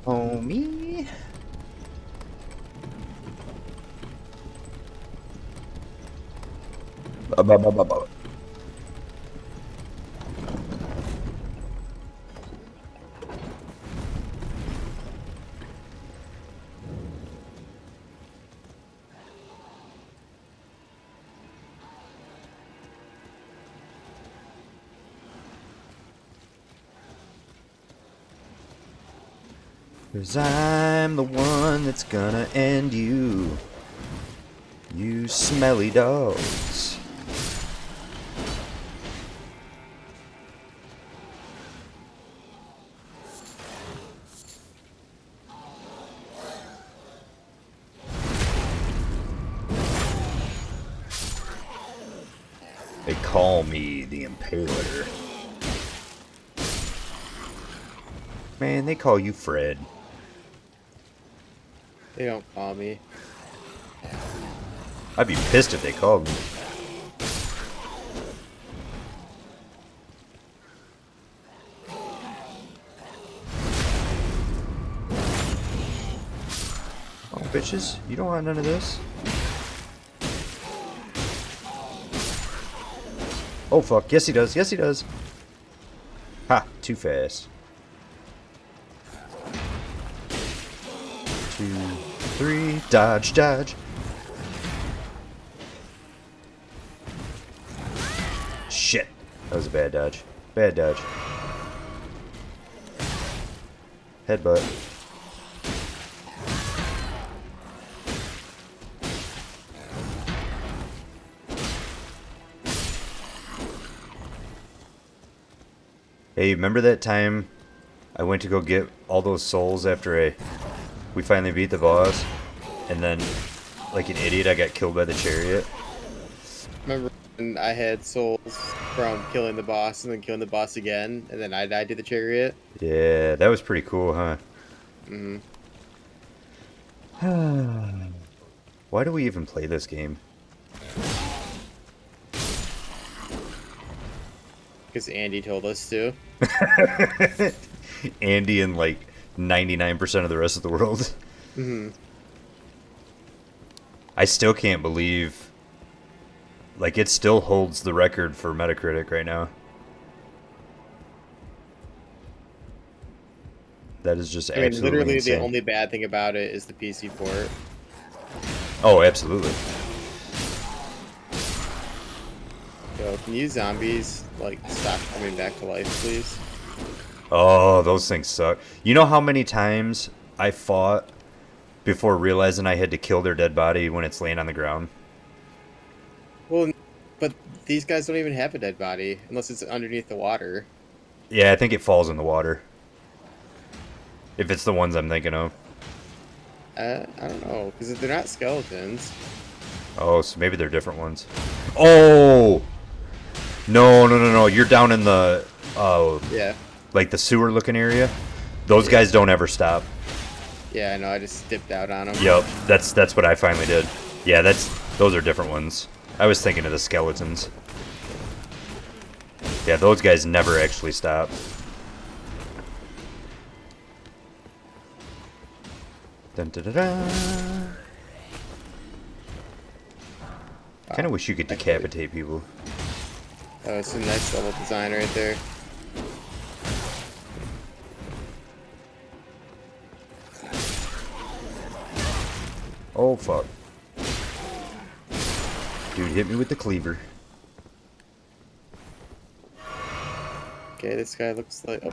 Homie. Ba-ba-ba-ba-ba. Cause I'm the one that's gonna end you. You smelly dogs. They call me the Impaler. Man, they call you Fred. They don't call me. I'd be pissed if they called me. Oh, bitches, you don't want none of this. Oh, fuck. Yes, he does. Yes, he does. Ha, too fast. 2, 3, dodge, dodge. Shit. That was a bad dodge. Bad dodge. Headbutt. Hey, remember that time I went to go get all those souls after we finally beat the boss? And then, like an idiot, I got killed by the chariot? Remember when I had souls from killing the boss and then killing the boss again, and then I died to the chariot? Yeah, that was pretty cool, huh? Mm-hmm. Why do we even play this game? Because Andy told us to. Andy and like 99% of the rest of the world. Mm-hmm. I still can't believe, like, it still holds the record for Metacritic right now. That is just I mean, absolutely literally insane. the only bad thing about it is the PC port. Oh, absolutely. So, can you zombies, like, stop coming back to life, please? Oh, those things suck. You know how many times I fought before realizing I had to kill their dead body when it's laying on the ground? Well, but these guys don't even have a dead body, unless it's underneath the water. Yeah, I think it falls in the water. If it's the ones I'm thinking of. I don't know, because they're not skeletons. Oh, so maybe they're different ones. Oh! No, no, no, no. You're down in the, Yeah. like the sewer looking area. Those guys don't ever stop. Yeah, I know, I just dipped out on them. Yep, that's what I finally did. Yeah, those are different ones. I was thinking of the skeletons. Yeah, those guys never actually stop. Dun, dun, dun, dun. Kind of wish you could decapitate people. Oh, it's a nice level design right there. Oh, fuck. Dude, hit me with the cleaver. Okay, this guy looks like... Oh.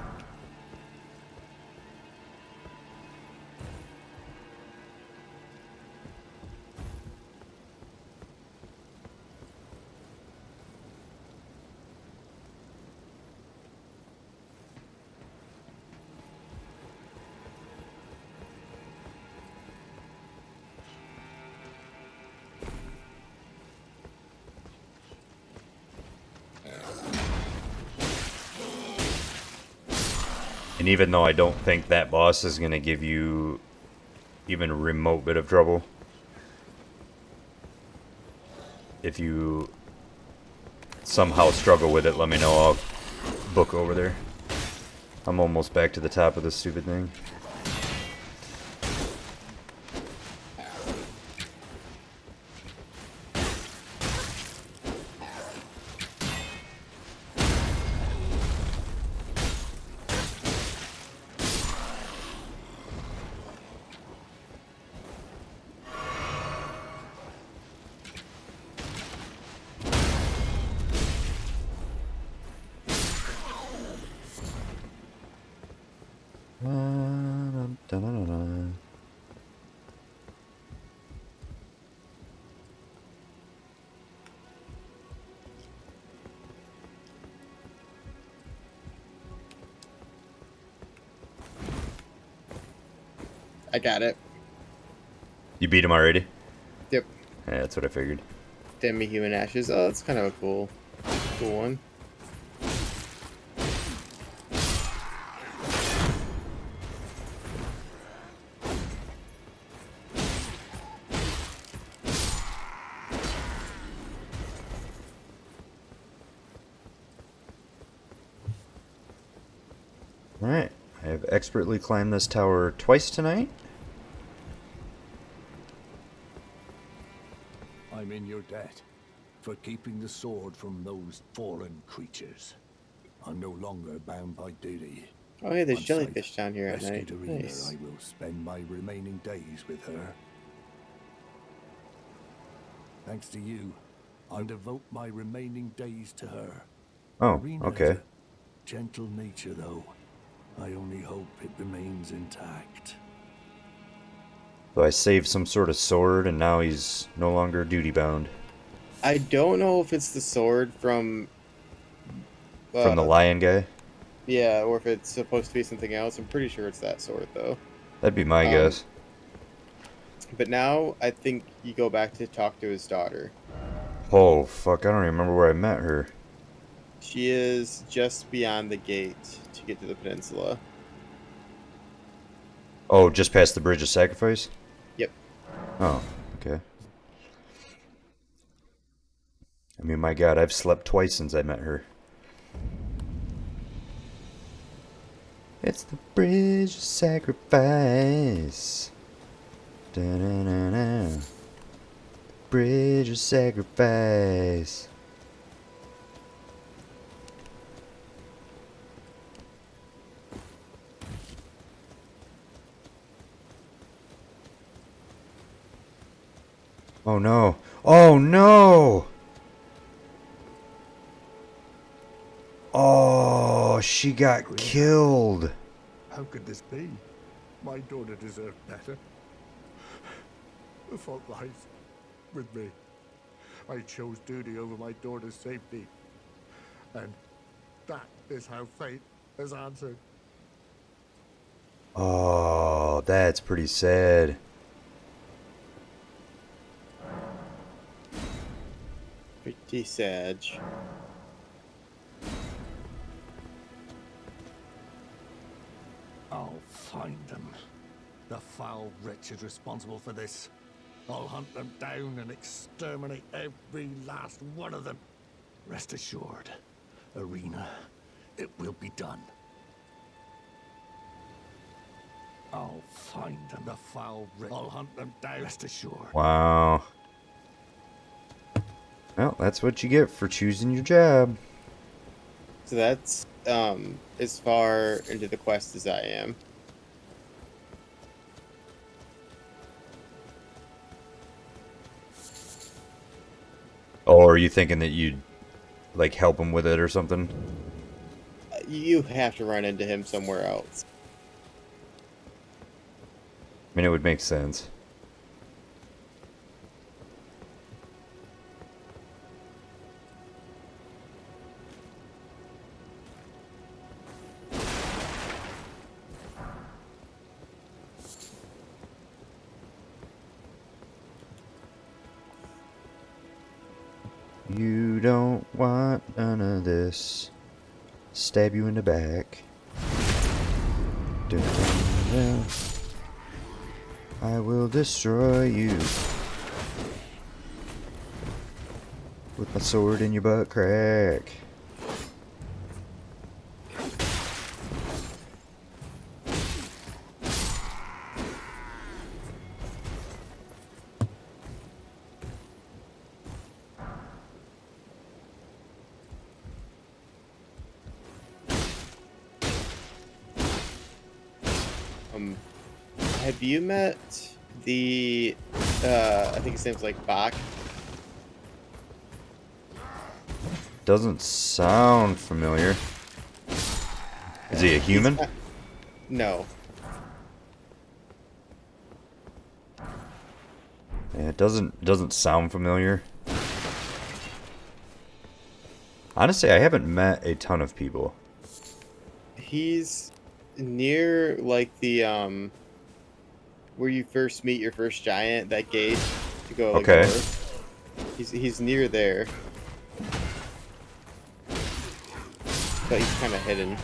And even though I don't think that boss is going to give you even a remote bit of trouble, if you somehow struggle with it, let me know. I'll book over there. I'm almost back to the top of this stupid thing. I got it. You beat him already? Yep. Yeah, that's what I figured. Demi-human ashes. Oh, that's kind of a cool one. Alright, I have expertly climbed this tower twice tonight. I'm in your debt for keeping the sword from those fallen creatures. I'm no longer bound by duty. Oh, hey, there's Once jellyfish I've down here at night. rescued Arena, Nice. I will spend my remaining days with her. Thanks to you, I'll devote my remaining days to her. Oh, Arena has okay. a gentle nature, though. I only hope it remains intact. So I saved some sort of sword, and now he's no longer duty-bound. I don't know if it's the sword from... From the lion guy? Yeah, or if it's supposed to be something else. I'm pretty sure it's that sword, though. That'd be my guess. But now, I think you go back to talk to his daughter. Oh, fuck, I don't even remember where I met her. She is just beyond the gate to get to the peninsula. Oh, just past the Bridge of Sacrifice? Yep. Oh, okay. I mean, my god, I've slept twice since I met her. It's the Bridge of Sacrifice. Da-na-na-na. Bridge of Sacrifice. Oh no. Oh no! Oh, she got killed. How could this be? My daughter deserved better. The fault lies with me. I chose duty over my daughter's safety. And that is how fate has answered. Oh, that's pretty sad. Pretty sad. I'll find them. The foul wretches responsible for this. I'll hunt them down and exterminate every last one of them. Rest assured, Arena, it will be done. I'll find them. The foul wretches. I'll hunt them down. Rest assured. Wow. Well, that's what you get for choosing your job. So that's as far into the quest as I am. Or are you thinking that you'd like help him with it or something? You have to run into him somewhere else. I mean, it would make sense. You don't want none of this. Stab you in the back. Dun, dun, dun. I will destroy you with my sword in your butt crack. Have you met the I think his name's like Bach? Doesn't sound familiar. Is he a human? No. Yeah, it doesn't sound familiar. Honestly, I haven't met a ton of people. He's near like the where you first meet your first giant, that gate to go like Okay. north. He's near there. But he's kinda hidden.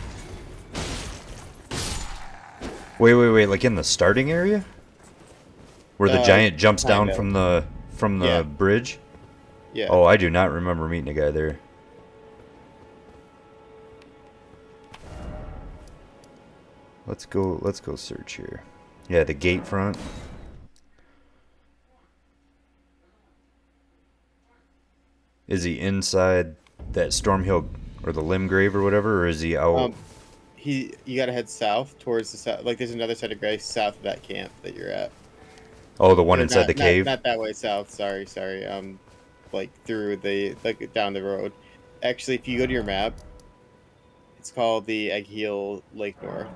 Wait, like in the starting area? Where the giant jumps down kind from the Yeah. bridge? Yeah. Oh, I do not remember meeting a guy there. Let's go search here. Yeah, the gate front. Is he inside that Stormhill or the Limgrave or whatever, or is he out? You gotta head south towards the south. Like there's another set of graves south of that camp that you're at. Oh, the one Or inside the cave? Not that way south. Sorry. Like through the like down the road. Actually, if you go to your map, it's called the Eggheel Lake North.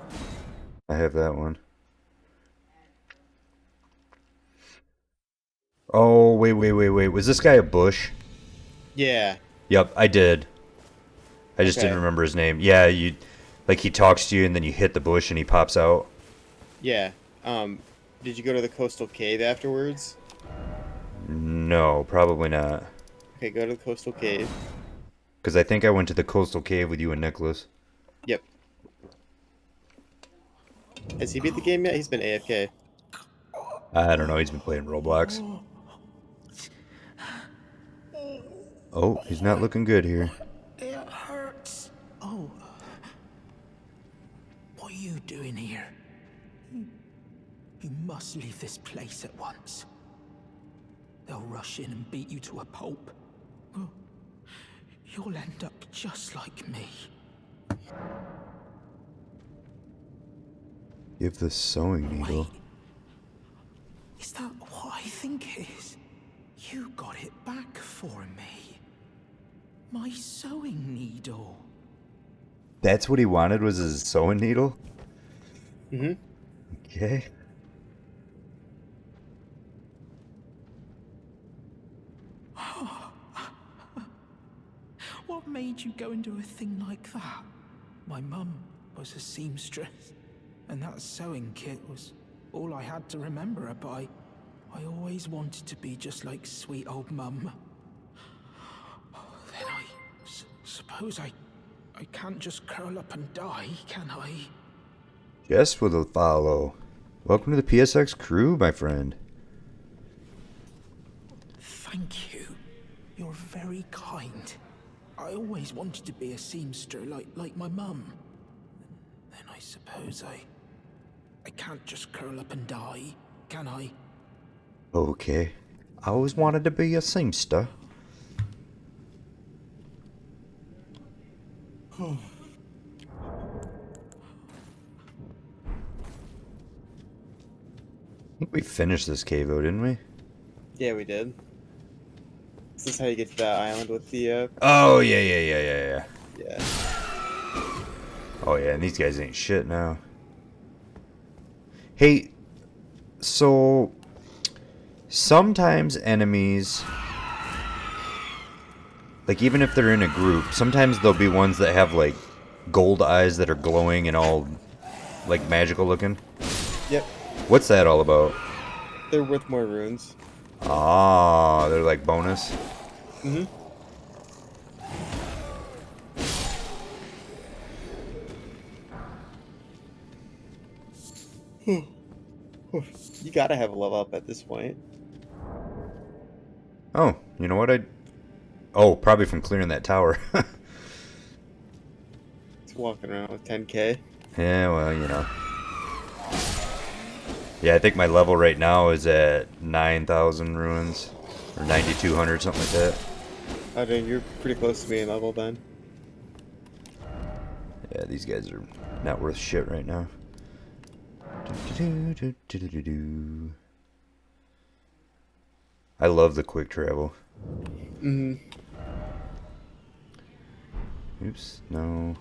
I have that one. Oh, wait. Was this guy a bush? Yeah. Yep, I did. I just Okay. didn't remember his name. Yeah, like he talks to you and then you hit the bush and he pops out. Yeah. Did you go to the coastal cave afterwards? No, probably not. Okay, go to the coastal cave. Because I think I went to the coastal cave with you and Nicholas. Yep. Has he beat the game yet? He's been AFK. I don't know, he's been playing Roblox. Oh, he's not looking good here. It hurts. Oh. What are you doing here? You must leave this place at once. They'll rush in and beat you to a pulp. Oh, you'll end up just like me. Give the sewing needle. Wait. Is that what I think it is? You got it back for me. My sewing needle. That's what he wanted, was his sewing needle? Mm-hmm. Okay. What made you go and do a thing like that? My mum was a seamstress, and that sewing kit was all I had to remember her by. I always wanted to be just like sweet old mum. Then I suppose I can't just curl up and die, can I? Just with a follow. Welcome to the PSX crew, my friend. Thank you. You're very kind. I always wanted to be a seamster like my mum. Then I suppose I can't just curl up and die, can I? Okay. I always wanted to be a seamster. think we finished this cave though, didn't we? Yeah, we did. Is this how you get to that island with the, Oh, yeah. yeah. Oh, yeah, and these guys ain't shit now. Hey, so sometimes enemies, like even if they're in a group, sometimes there'll be ones that have like gold eyes that are glowing and all like magical looking. Yep. What's that all about? They're worth more runes. Ah, they're like bonus. Mm-hmm. You gotta have a level up at this point. Oh, you know what? Oh, probably from clearing that tower. It's walking around with 10k. Yeah, well, you know. Yeah, I think my level right now is at 9,000 ruins. Or 9,200, something like that. Oh, dude, you're pretty close to me in level then. Yeah, these guys are not worth shit right now. I love the quick travel. Mm-hmm. Oops, no.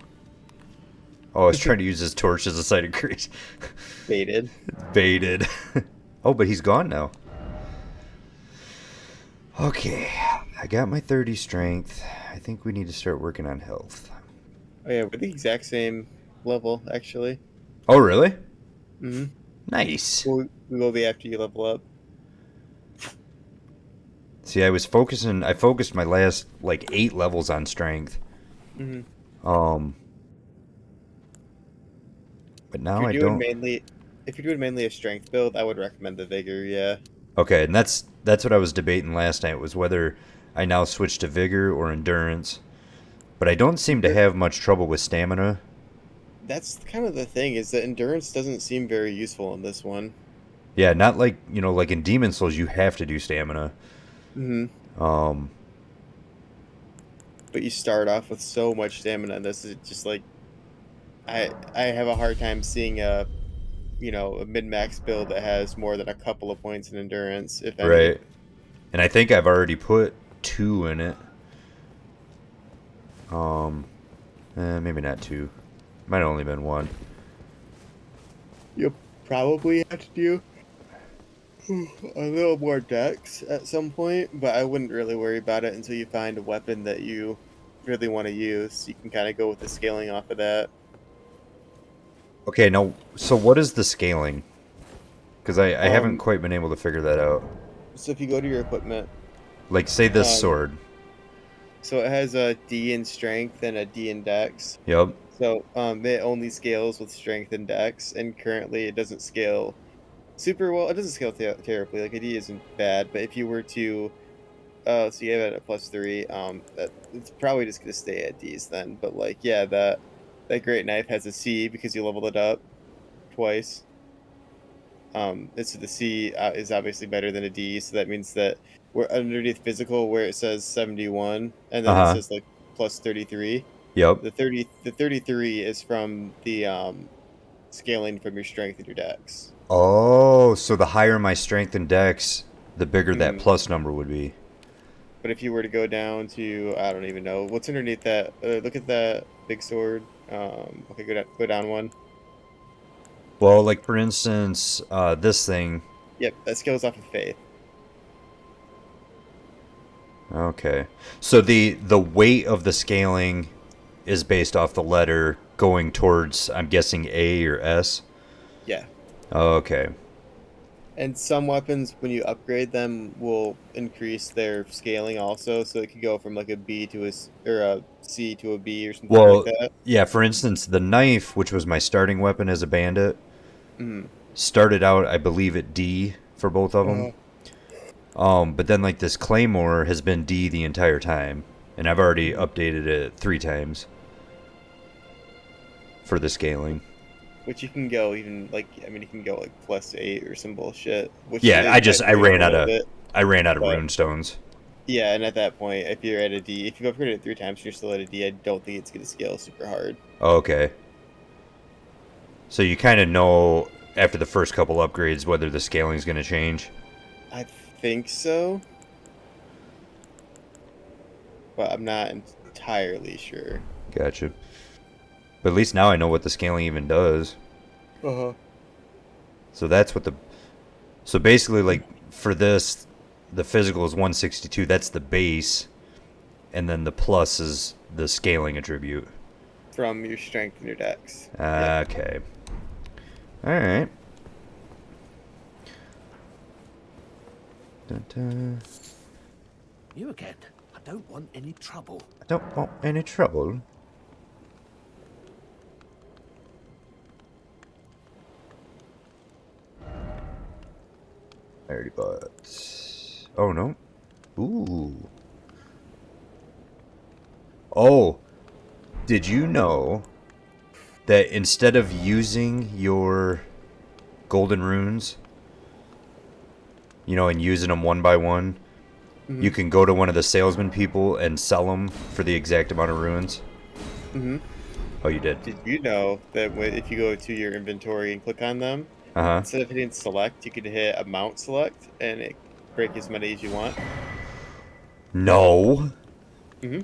Oh, I was trying to use his torch as a site increase. Baited. Baited. Oh, but he's gone now. Okay, I got my 30 strength. I think we need to start working on health. Oh yeah, we're the exact same level, actually. Oh, really? Mm-hmm. Nice. We will be after you level up. See, I focused my last, like, 8 levels on strength. Mm-hmm. But now I don't... If you're doing mainly a strength build, I would recommend the vigor, yeah. Okay, and that's what I was debating last night, was whether I now switch to vigor or endurance. But I don't seem to have much trouble with stamina. That's kind of the thing, is that endurance doesn't seem very useful in this one. Yeah, not like, like in Demon Souls, you have to do stamina. Mm-hmm. But you start off with so much stamina, and this is just like... I have a hard time seeing a min-max build that has more than a couple of points in endurance, if any. Right. And I think I've already put 2 in it. Maybe not 2. Might have only been 1. You'll probably have to do a little more dex at some point, but I wouldn't really worry about it until you find a weapon that you really want to use. You can kind of go with the scaling off of that. Okay, now, so what is the scaling? Because I haven't quite been able to figure that out. So if you go to your equipment... Like, say this sword. So it has a D in strength and a D in dex. Yep. So it only scales with strength and dex, and currently it doesn't scale super well. It doesn't scale terribly. Like a D isn't bad, but if you were to, so you have it at +3. It's probably just gonna stay at D's then. But like, yeah, that great knife has a C because you leveled it up twice. So the C is obviously better than a D, so that means that we're underneath physical where it says 71, and then it says like +33. Yep. The 33 is from the scaling from your strength and your dex. Oh, so the higher my strength and dex, the bigger that plus number would be. But if you were to go down to, I don't even know what's underneath that. Look at that big sword. Okay, go down one. Well, like for instance, this thing. Yep, that scales off of faith. Okay, so the weight of the scaling is based off the letter going towards, I'm guessing, A or S? Yeah. Oh, okay. And some weapons, when you upgrade them, will increase their scaling also, so it could go from like a B to a C to a B or something like that. Yeah, for instance, the knife, which was my starting weapon as a bandit, started out, I believe, at D for both of them. But then like this claymore has been D the entire time, and I've already updated it 3 times for the scaling. Which you can go even like, I mean, you can go like +8 or some bullshit. Which yeah, I ran out of rune rune stones. Yeah, and at that point, if you're at a D, if you've upgraded it 3 times and you're still at a D, I don't think it's going to scale super hard. Okay. So you kind of know after the first couple upgrades whether the scaling's going to change. I think so, but I'm not entirely sure. Gotcha. But at least now I know what the scaling even does. Uh-huh. So that's what the... So basically, like, for this, the physical is 162. That's the base. And then the plus is the scaling attribute. From your strength and your dex. Yep. Okay. Alright. You again. I don't want any trouble. I don't want any trouble. I already bought... Oh, no. Ooh. Oh. Did you know that instead of using your golden runes, you know, and using them one by one, you can go to one of the salesman people and sell them for the exact amount of runes? Mm-hmm. Oh, you did? Did you know that if you go to your inventory and click on them, Uh-huh. instead of hitting select, you could hit amount select and it break as many as you want? No. Mm-hmm.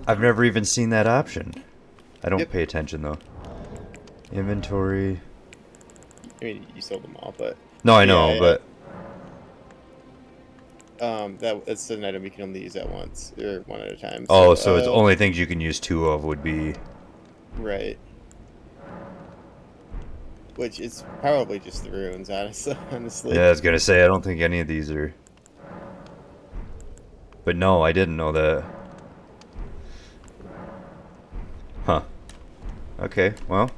I've never even seen that option. I don't Yep. pay attention, though. Inventory. I mean, you sold them all, but No, I know, yeah, but... that's an item you can only use at once or one at a time. Oh, so it's only things you can use two of would be... Right. Which is probably just the runes, honestly. Yeah, I was gonna say, I don't think any of these are... But no, I didn't know that. Huh. Okay, well...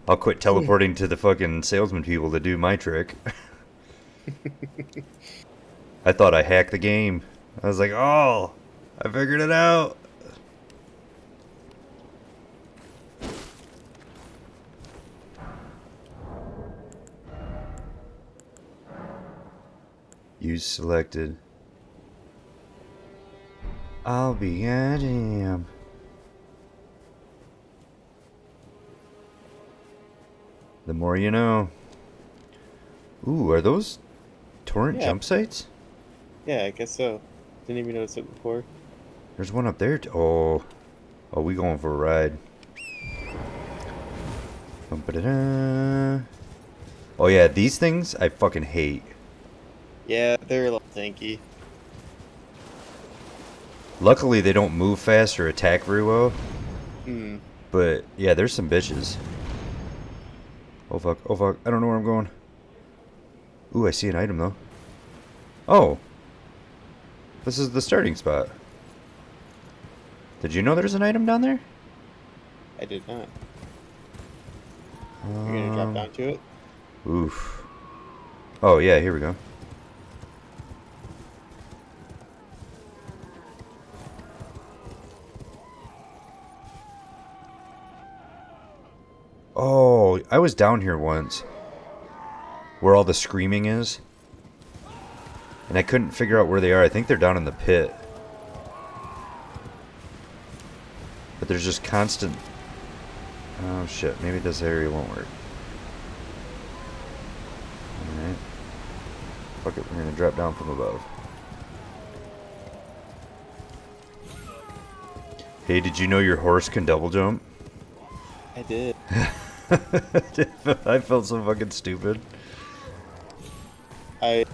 I'll quit teleporting to the fucking salesman people to do my trick. I thought I hacked the game. I was like, oh, I figured it out. Use selected. I'll be goddamn. The more you know. Ooh, are those torrent Yeah. jump sites? Yeah, I guess so. Didn't even notice it before. There's one up there. Oh, we going for a ride. Ba-da-da. Oh yeah, these things I fucking hate. Yeah, they're a little tanky. Luckily, they don't move fast or attack very well. Hmm. But yeah, there's some bitches. Oh fuck! Oh fuck! I don't know where I'm going. Ooh, I see an item though. Oh, this is the starting spot. Did you know there's an item down there? I did not. You're gonna drop down to it? Oof. Oh yeah, here we go. Oh, I was down here once. Where all the screaming is. And I couldn't figure out where they are. I think they're down in the pit. But there's just constant... Oh shit, maybe this area won't work. Alright. Fuck it, we're gonna drop down from above. Hey, did you know your horse can double jump? I did. I felt so fucking stupid. I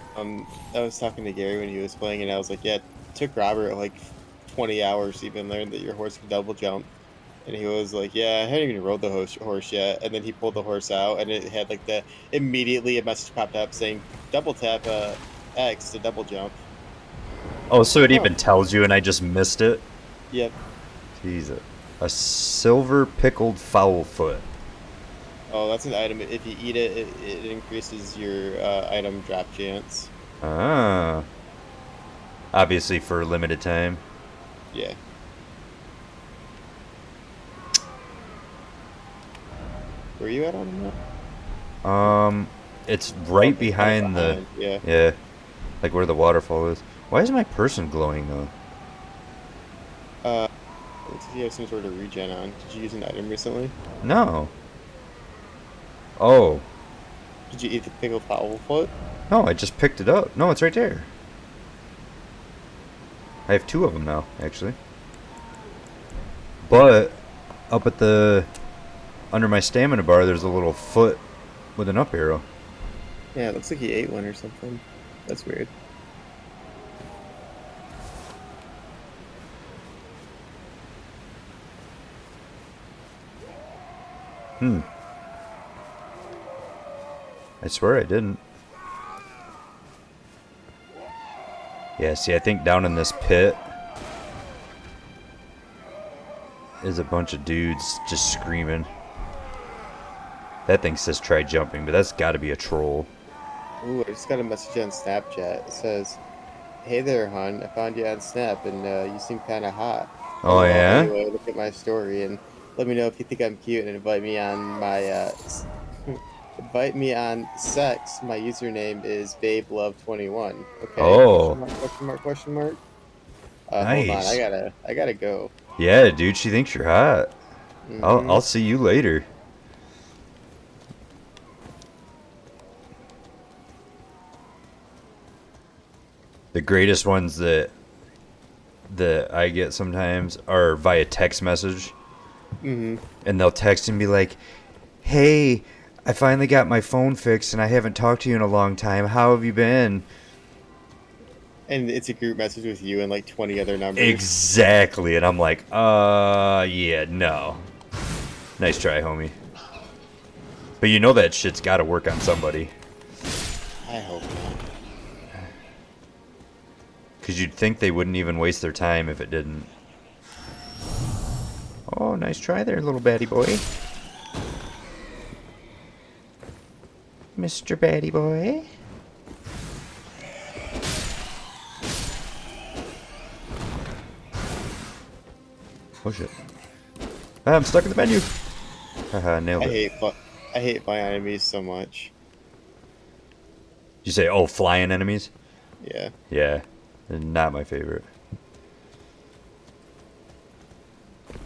was talking to Gary when he was playing, and I was like, "Yeah, it took Robert like 20 hours to even learn that your horse can double jump." And he was like, "Yeah, I hadn't even rode the horse yet." And then he pulled the horse out, and it had like immediately a message popped up saying, "Double tap X to double jump." Oh, so it even tells you and I just missed it? Yep. Jesus. A silver pickled fowl foot. Oh, that's an item. If you eat it, it increases your item drop chance. Ah. Obviously for a limited time. Yeah. Where are you at on that? It's right Okay, behind the... Yeah. Yeah. Like where the waterfall is. Why is my person glowing though? Looks like you have some sort of regen on. Did you use an item recently? No. Oh. Did you eat the pickled fowl foot? No, I just picked it up. No, it's right there. I have 2 of them now, actually. But up at the under my stamina bar, there's a little foot with an up arrow. Yeah, it looks like he ate one or something. That's weird. I swear I didn't. Yeah, see, I think down in this pit is a bunch of dudes just screaming. That thing says try jumping, but that's got to be a troll. Ooh, I just got a message on Snapchat. It says, "Hey there, hon. I found you on Snap, and you seem kind of hot. Oh, yeah? Anyway, look at my story and let me know if you think I'm cute and invite me on my invite me on sex. My username is BabeLove21. Okay. Oh. Question mark? Question mark? Question mark? Hold on. Nice. I gotta go. Yeah, dude, she thinks you're hot. Mhm. I'll see you later. The greatest ones that I get sometimes are via text message. Mhm. And they'll text and be like, "Hey, I finally got my phone fixed and I haven't talked to you in a long time. How have you been?" And it's a group message with you and like 20 other numbers. Exactly. And I'm like, yeah, no. Nice try, homie. But you know that shit's got to work on somebody. I hope not. Because you'd think they wouldn't even waste their time if it didn't. Oh, nice try there, little baddie boy. Mr. Baddie boy. Oh shit. Ah, I'm stuck in the menu. Haha, nailed it. I hate my enemies so much. You say, oh, flying enemies? Yeah. Yeah, they're not my favorite.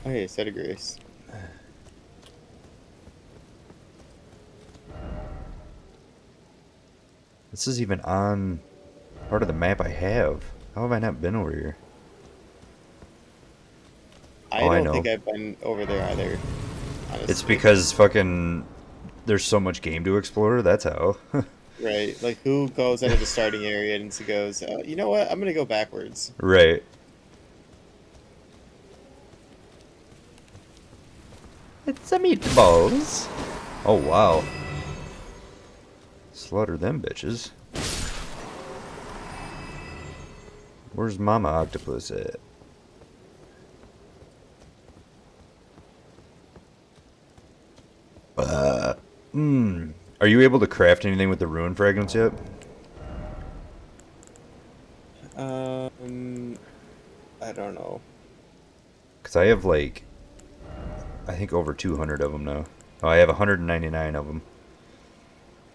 Oh, hey, set of grace. This is even on part of the map I have. How have I not been over here? I Oh, I don't know. think I've been over there either. Honestly. It's because fucking there's so much game to explore. That's how. Right. Like, who goes into the starting area and goes, you know what? I'm going to go backwards. Right. It's a meatballs. Oh, wow. Slaughter them bitches. Where's Mama Octopus at? Are you able to craft anything with the ruin fragments yet? I don't know. Because I have like, I think over 200 of them now. Oh, I have 199 of them.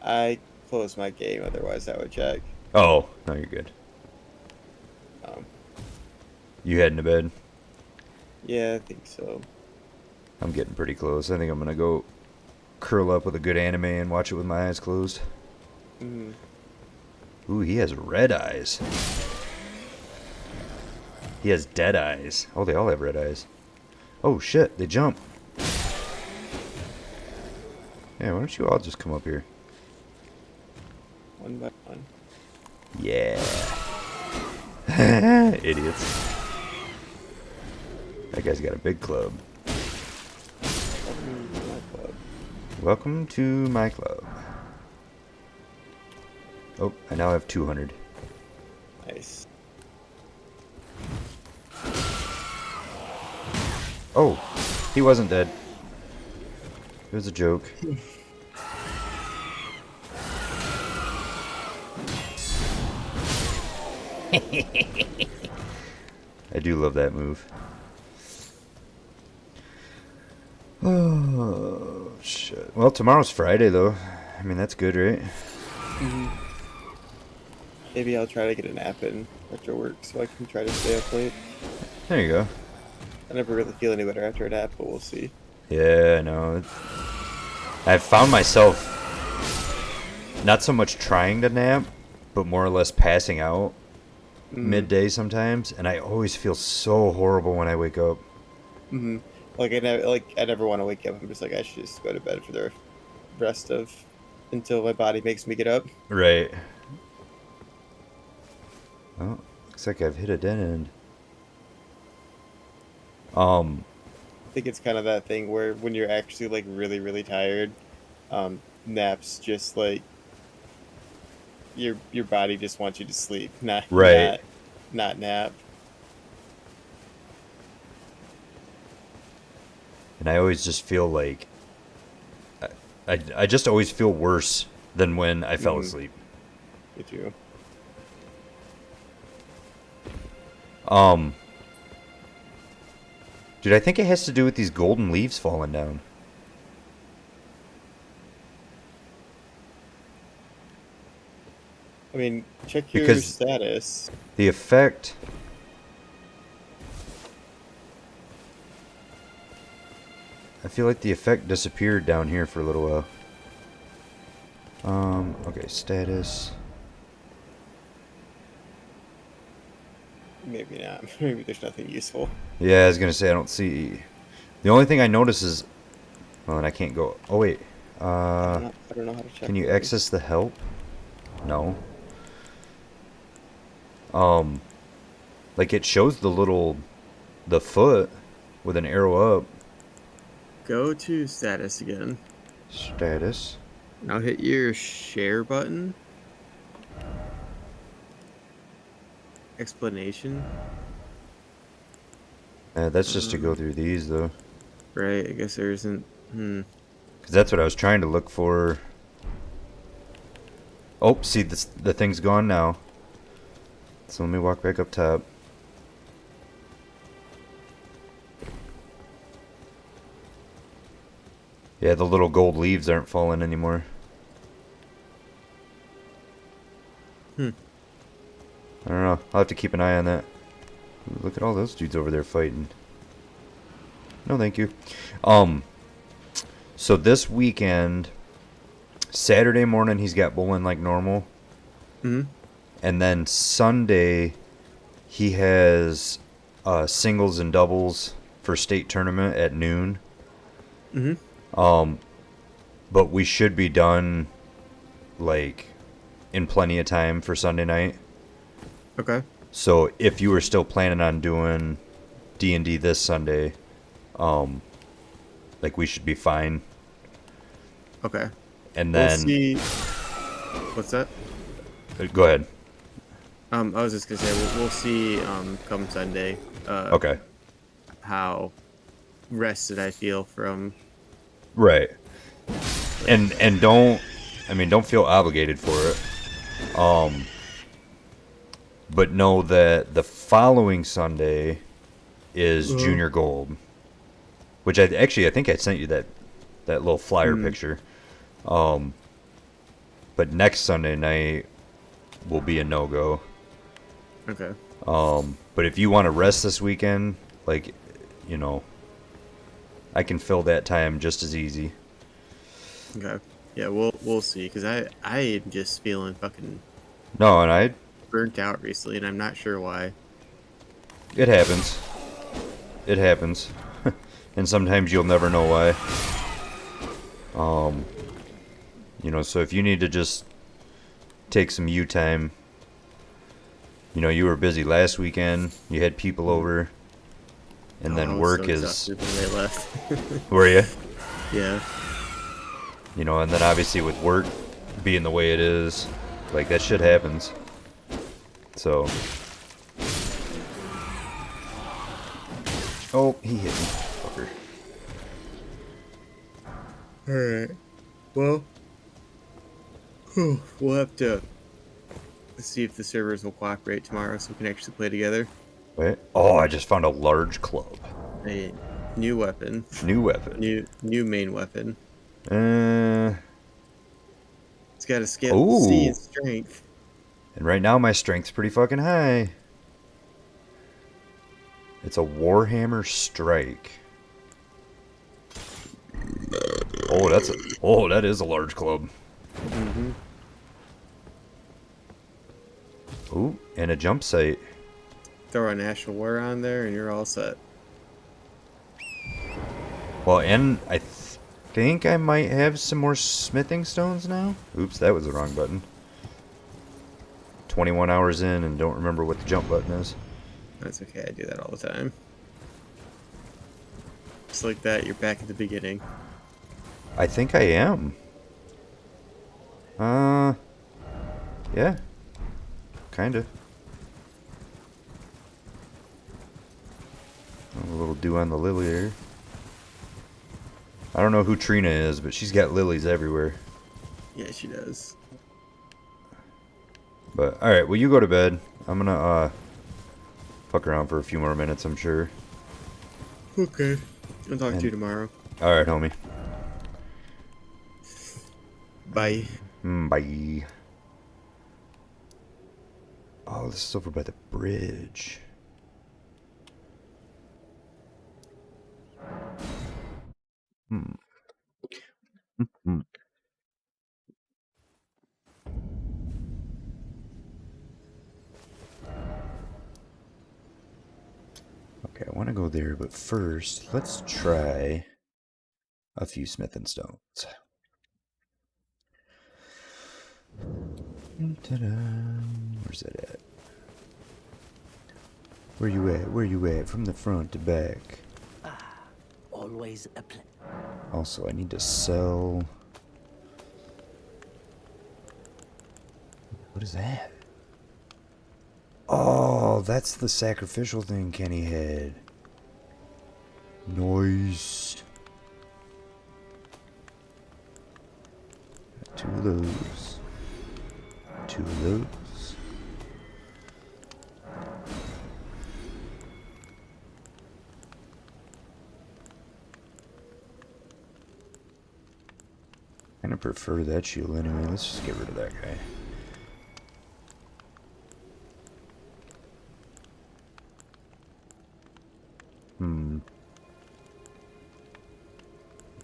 I closed my game, otherwise I would check. Oh, no, you're good. You heading to bed? Yeah, I think so. I'm getting pretty close. I think I'm gonna go curl up with a good anime and watch it with my eyes closed. Mm. Ooh, he has red eyes. He has dead eyes. Oh, they all have red eyes. Oh shit, they jump. Yeah, why don't you all just come up here? One by one. Yeah. Idiots. That guy's got a big club. Welcome to my club. Welcome to my club. Oh, I now have 200. Nice. Oh, he wasn't dead. It was a joke. I do love that move. Oh, shit. Well, tomorrow's Friday, though. I mean, that's good, right? Mm-hmm. Maybe I'll try to get a nap in after work so I can try to stay up late. There you go. I never really feel any better after a nap, but we'll see. Yeah, I know. I've found myself not so much trying to nap, but more or less passing out midday sometimes, and I always feel so horrible when I wake up. Mm-hmm. I never want to wake up. I'm just like, I should just go to bed for the rest of until my body makes me get up. Right. Oh, looks like I've hit a dead end. I think it's kind of that thing where when you're actually like really, really tired, naps just like your body just wants you to sleep, Right. not nap. And I always just feel like I just always feel worse than when I fell asleep. Me too. Dude, I think it has to do with these golden leaves falling down. I mean, check your Because status. the effect... I feel like the effect disappeared down here for a little while. Okay, status. Maybe not. Maybe there's nothing useful. Yeah, I was gonna say I don't see... The only thing I notice is... Well, and I can't go... Oh, wait. I don't know how to check. Can you things. access the help? No. Like it shows the foot with an arrow up. Go to status again. Status. Now hit your share button. Explanation. That's just to go through these though. Right, I guess there isn't. Cause that's what I was trying to look for. Oh, see the thing's gone now. So let me walk back up top. Yeah, the little gold leaves aren't falling anymore. I don't know. I'll have to keep an eye on that. Ooh, look at all those dudes over there fighting. No, thank you. So this weekend, Saturday morning, he's got bowling like normal. Hmm. And then Sunday, he has singles and doubles for state tournament at noon. Mm-hmm. But we should be done, like, in plenty of time for Sunday night. Okay. So if you were still planning on doing D&D this Sunday, like, we should be fine. Okay. And We'll then... see. What's that? Go ahead. I was just gonna say we'll see. Come Sunday. Okay. How rested I feel from. Right. And don't feel obligated for it. But know that the following Sunday is Junior Gold, which I think I sent you that little flyer picture. But next Sunday night will be a no-go. Okay. But if you want to rest this weekend, like, you know, I can fill that time just as easy. Okay. Yeah, we'll see. Cause I am just feeling fucking No, and burnt out recently, and I'm not sure why. it happens. It happens. And sometimes you'll never know why. You know, so if you need to just take some you time, you know, you were busy last weekend, you had people over, and I then was work so is... exhausted when they left. Were you? Yeah. You know, and then obviously with work being the way it is, like, that shit happens. So... Oh, he hit me. Fucker. Alright. Well, we'll have to see if the servers will cooperate tomorrow so we can actually play together. Wait. Oh, I just found a large club. A new weapon. New weapon. New main weapon. Uh, It's got a scale C in strength. And right now my strength's pretty fucking high. It's a Warhammer Strike. Oh, that is a large club. Mm-hmm. Ooh, and a jump site. Throw a National War on there, and you're all set. Well, and I think I might have some more smithing stones now. Oops, that was the wrong button. 21 hours in and don't remember what the jump button is. That's okay. I do that all the time. Just like that, you're back at the beginning. I think I am. Yeah. Kinda. A little dew on the lily here. I don't know who Trina is, but she's got lilies everywhere. Yeah, she does. But, alright, well, you go to bed. I'm gonna, fuck around for a few more minutes, I'm sure. Okay. I'll talk to you tomorrow. Alright, homie. Bye. Bye. Oh, this is over by the bridge. Okay, I want to go there, but first, let's try a few smithing stones. Ta-da. Where's that at? Where you at? Where you at? From the front to back. Always a pleasure. Also, I need to sell... What is that? Oh, that's the sacrificial thing Kenny had. Nice. Got 2 of those. 2 of those. I kind of prefer that shield anyway. Let's just get rid of that guy.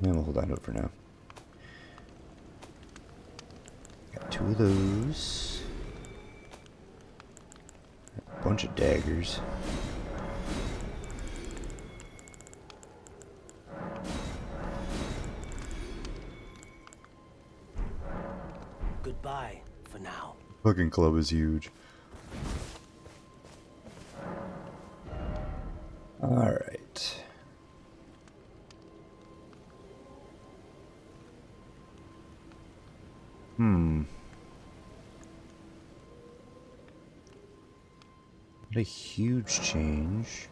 We'll hold on to it for now. Got 2 of those. A bunch of daggers. Goodbye for now. Fucking club is huge. Alright. What a huge change.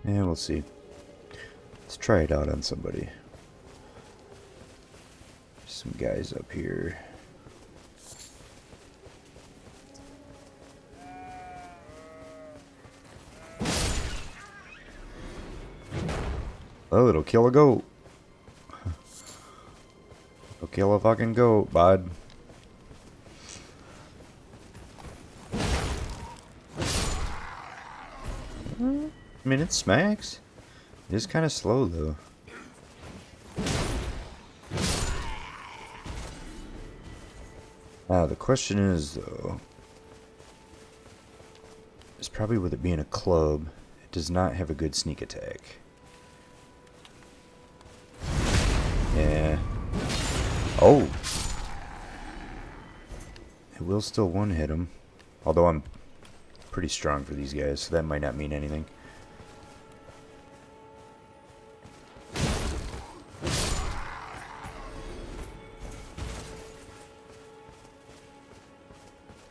Yeah, we'll see. Let's try it out on somebody. Some guys up here. Oh, it'll kill a goat. It'll kill a fucking goat, bud. I mean, it smacks. It is kind of slow, though. Now, the question is, though, is probably with it being a club, it does not have a good sneak attack. Yeah. Oh! It will still one-hit him. Although I'm pretty strong for these guys, so that might not mean anything.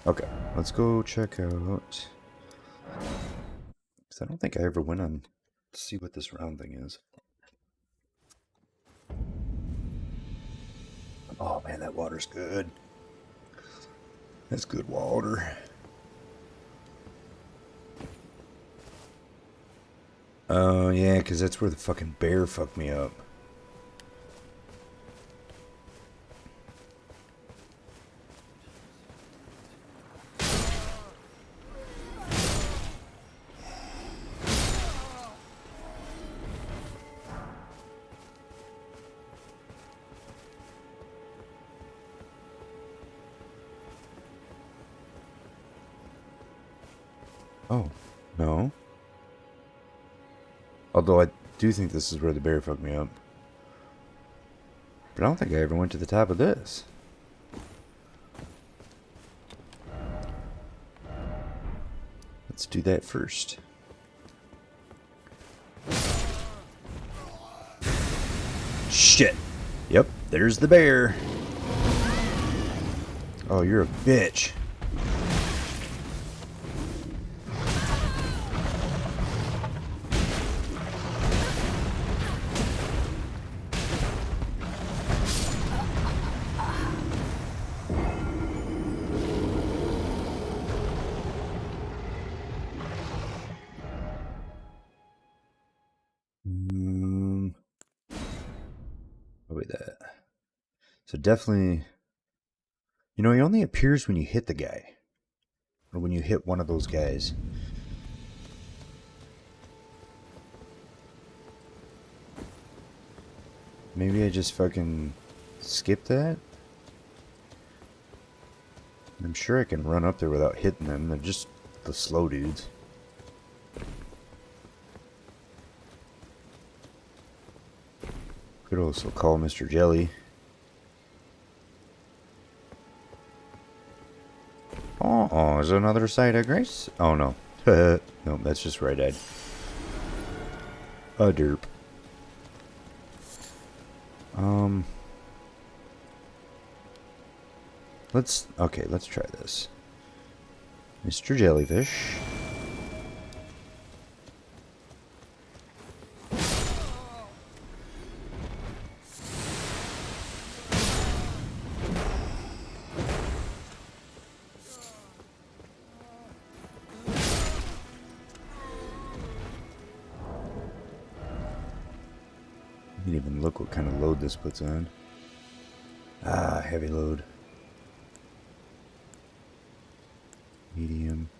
Okay, let's go check out... Because I don't think I ever went on to see what this round thing is. Oh man, that water's good. That's good water. Oh yeah, because that's where the fucking bear fucked me up. Oh, no. Although I do think this is where the bear fucked me up. But I don't think I ever went to the top of this. Let's do that first. Shit. Yep, there's the bear. Oh, you're a bitch. Probably that. So definitely, you know, he only appears when you hit the guy. Or when you hit one of those guys. Maybe I just fucking skip that? I'm sure I can run up there without hitting them. They're just the slow dudes. Could also call Mr. Jelly. Oh, is there another side of grace? Oh no. No, that's just where I died. A derp. Let's try this. Mr. Jellyfish. You can even look what kind of load this puts on. Ah, heavy load. Medium.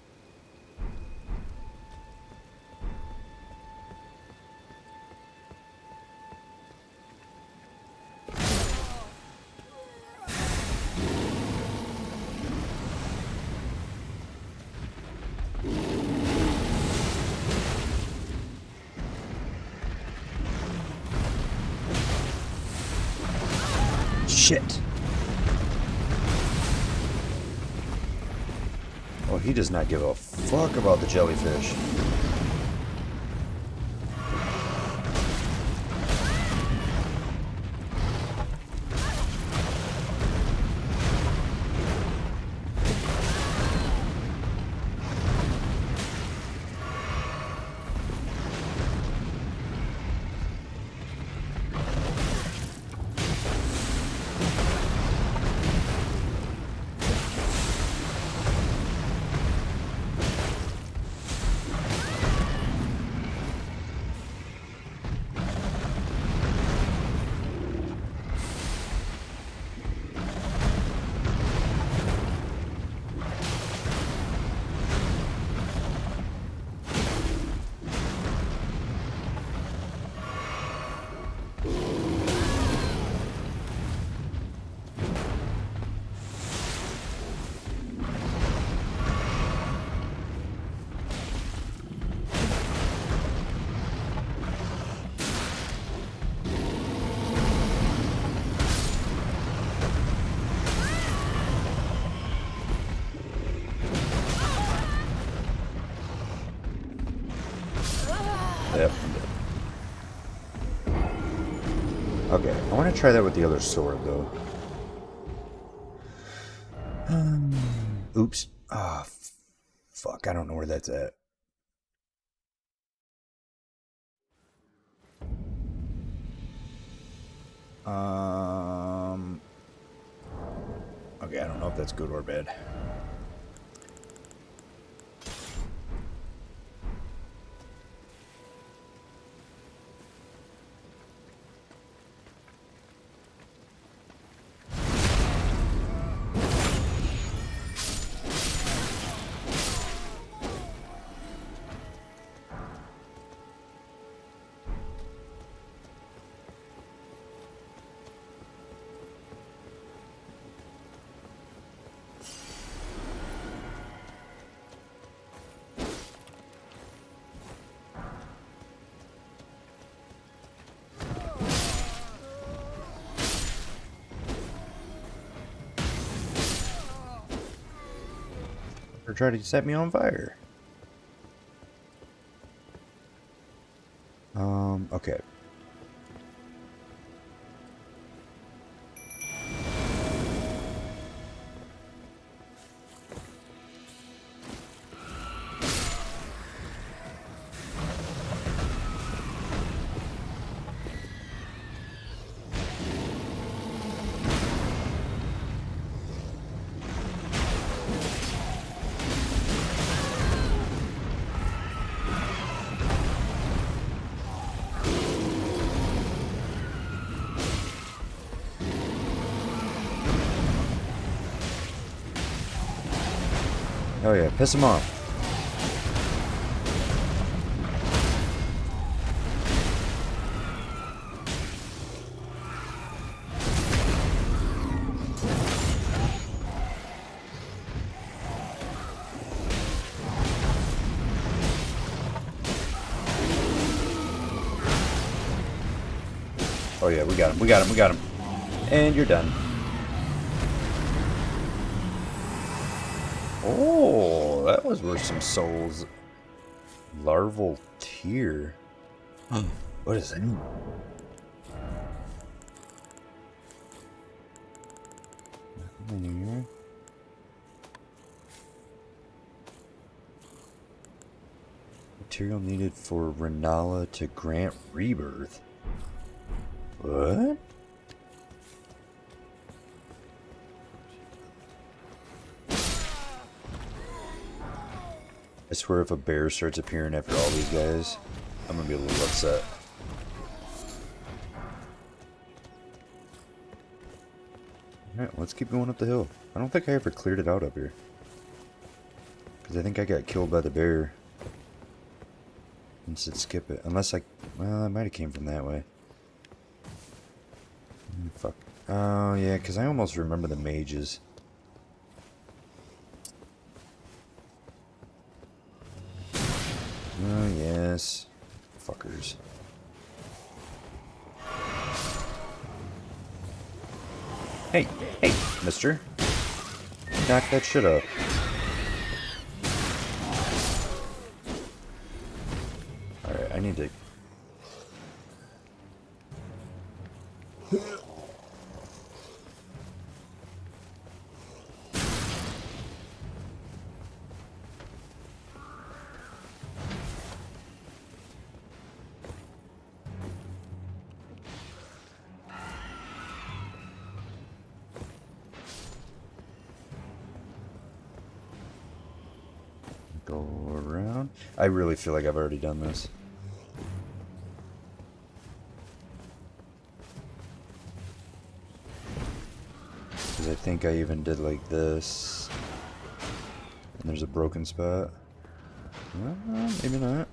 Shit. Oh, he does not give a fuck about the jellyfish. Yep, I'm dead. Okay, I want to try that with the other sword, though. Oops. Ah, fuck, I don't know where that's at. know if that's good or bad. Or try to set me on fire. Okay. Oh yeah, piss him off. Oh yeah, we got him, we got him, we got him. And you're done. Oh, that was worth some souls. Larval tear. What is that? Nothing in here. Material needed for Renala to grant rebirth. What? I swear if a bear starts appearing after all these guys, I'm gonna be a little upset. Alright, let's keep going up the hill. I don't think I ever cleared it out up here. Because I think I got killed by the bear. And said skip it. Unless I... Well, I might have came from that way. Fuck. Oh, yeah, because I almost remember the mages. Oh, yes. Fuckers. Hey, hey, mister. Knock that shit up. Alright, I need to... Go around. I really feel like I've already done this. Because I think I even did like this. And there's a broken spot. Well, maybe not.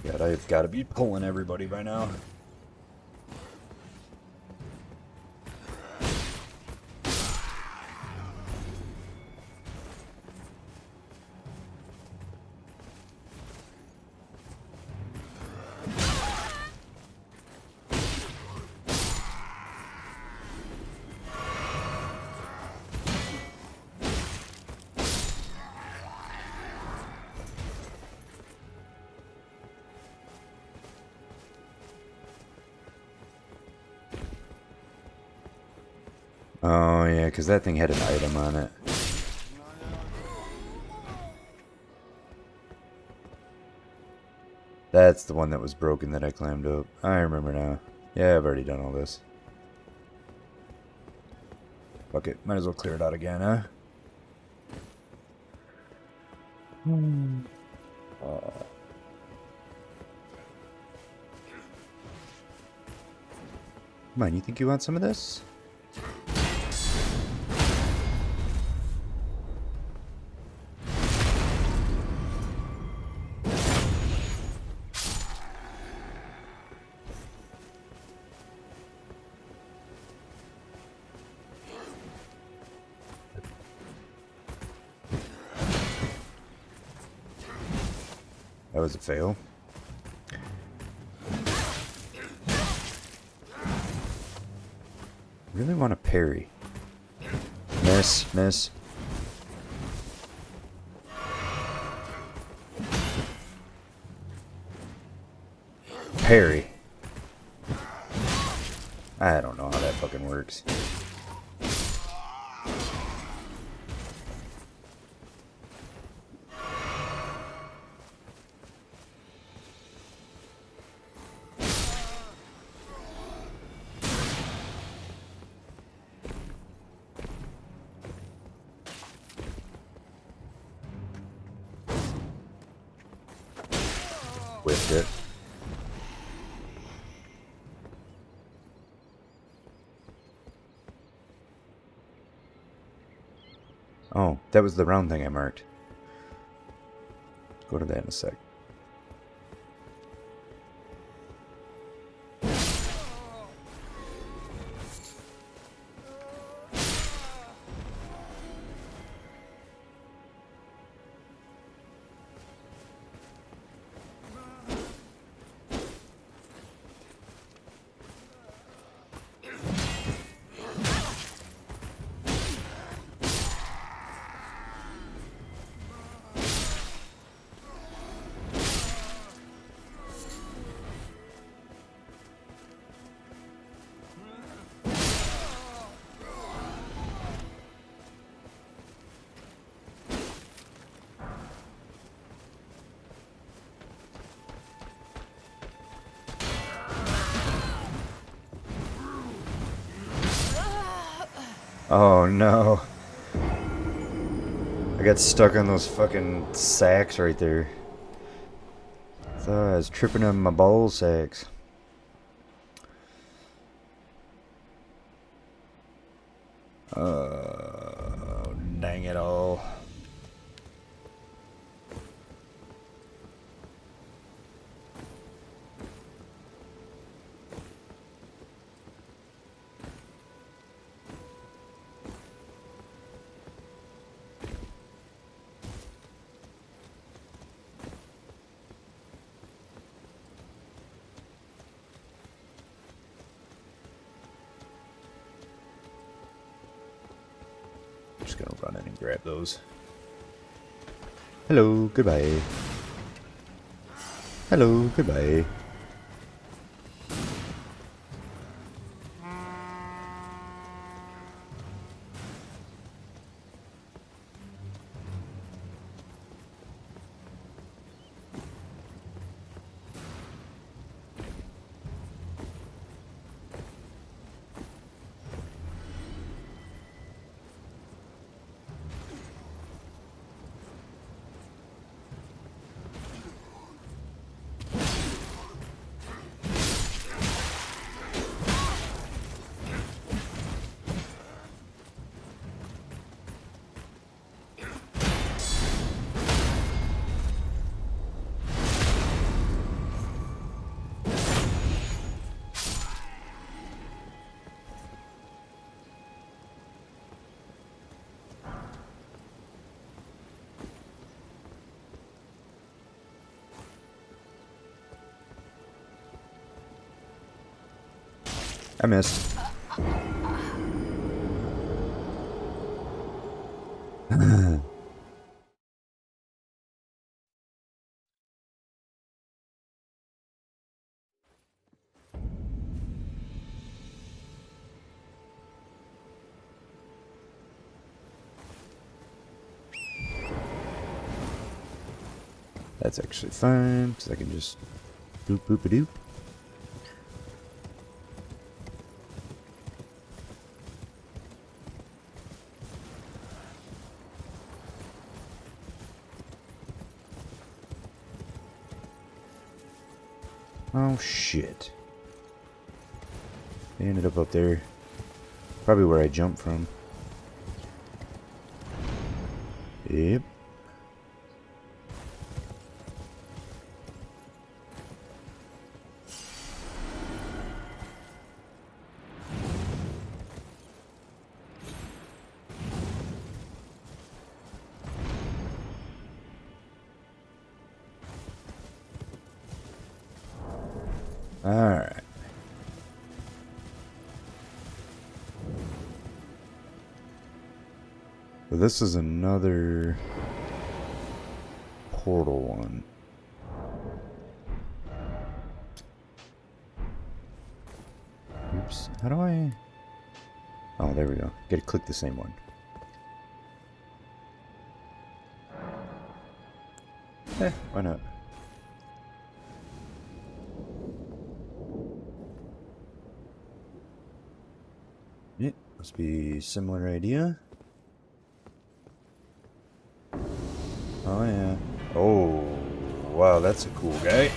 God, I've got to be pulling everybody by now. Oh, yeah, because that thing had an item on it. That's the one that was broken that I climbed up. I remember now. Yeah, I've already done all this. Fuck it. Might as well clear it out again, huh? Come on, you think you want some of this? That was a fail. Really want to parry. Miss, miss. Parry. I don't know how that fucking works. Whiffed it. Oh, that was the round thing I marked. Go to that in a sec. Oh no. I got stuck on those fucking sacks right there. Thought I was tripping on my ball sacks. Dang it all. Just gonna run in and grab those. Hello, goodbye. Hello, goodbye. I missed. That's actually fine, because I can just Boop boop a doop. Oh shit. They ended up there. Probably where I jumped from. Yep. Alright. So this is another portal one. Oops. How do I... Oh, there we go. Gotta click the same one. Why not? Yeah, must be similar idea. Oh yeah. Oh, wow, that's a cool guy.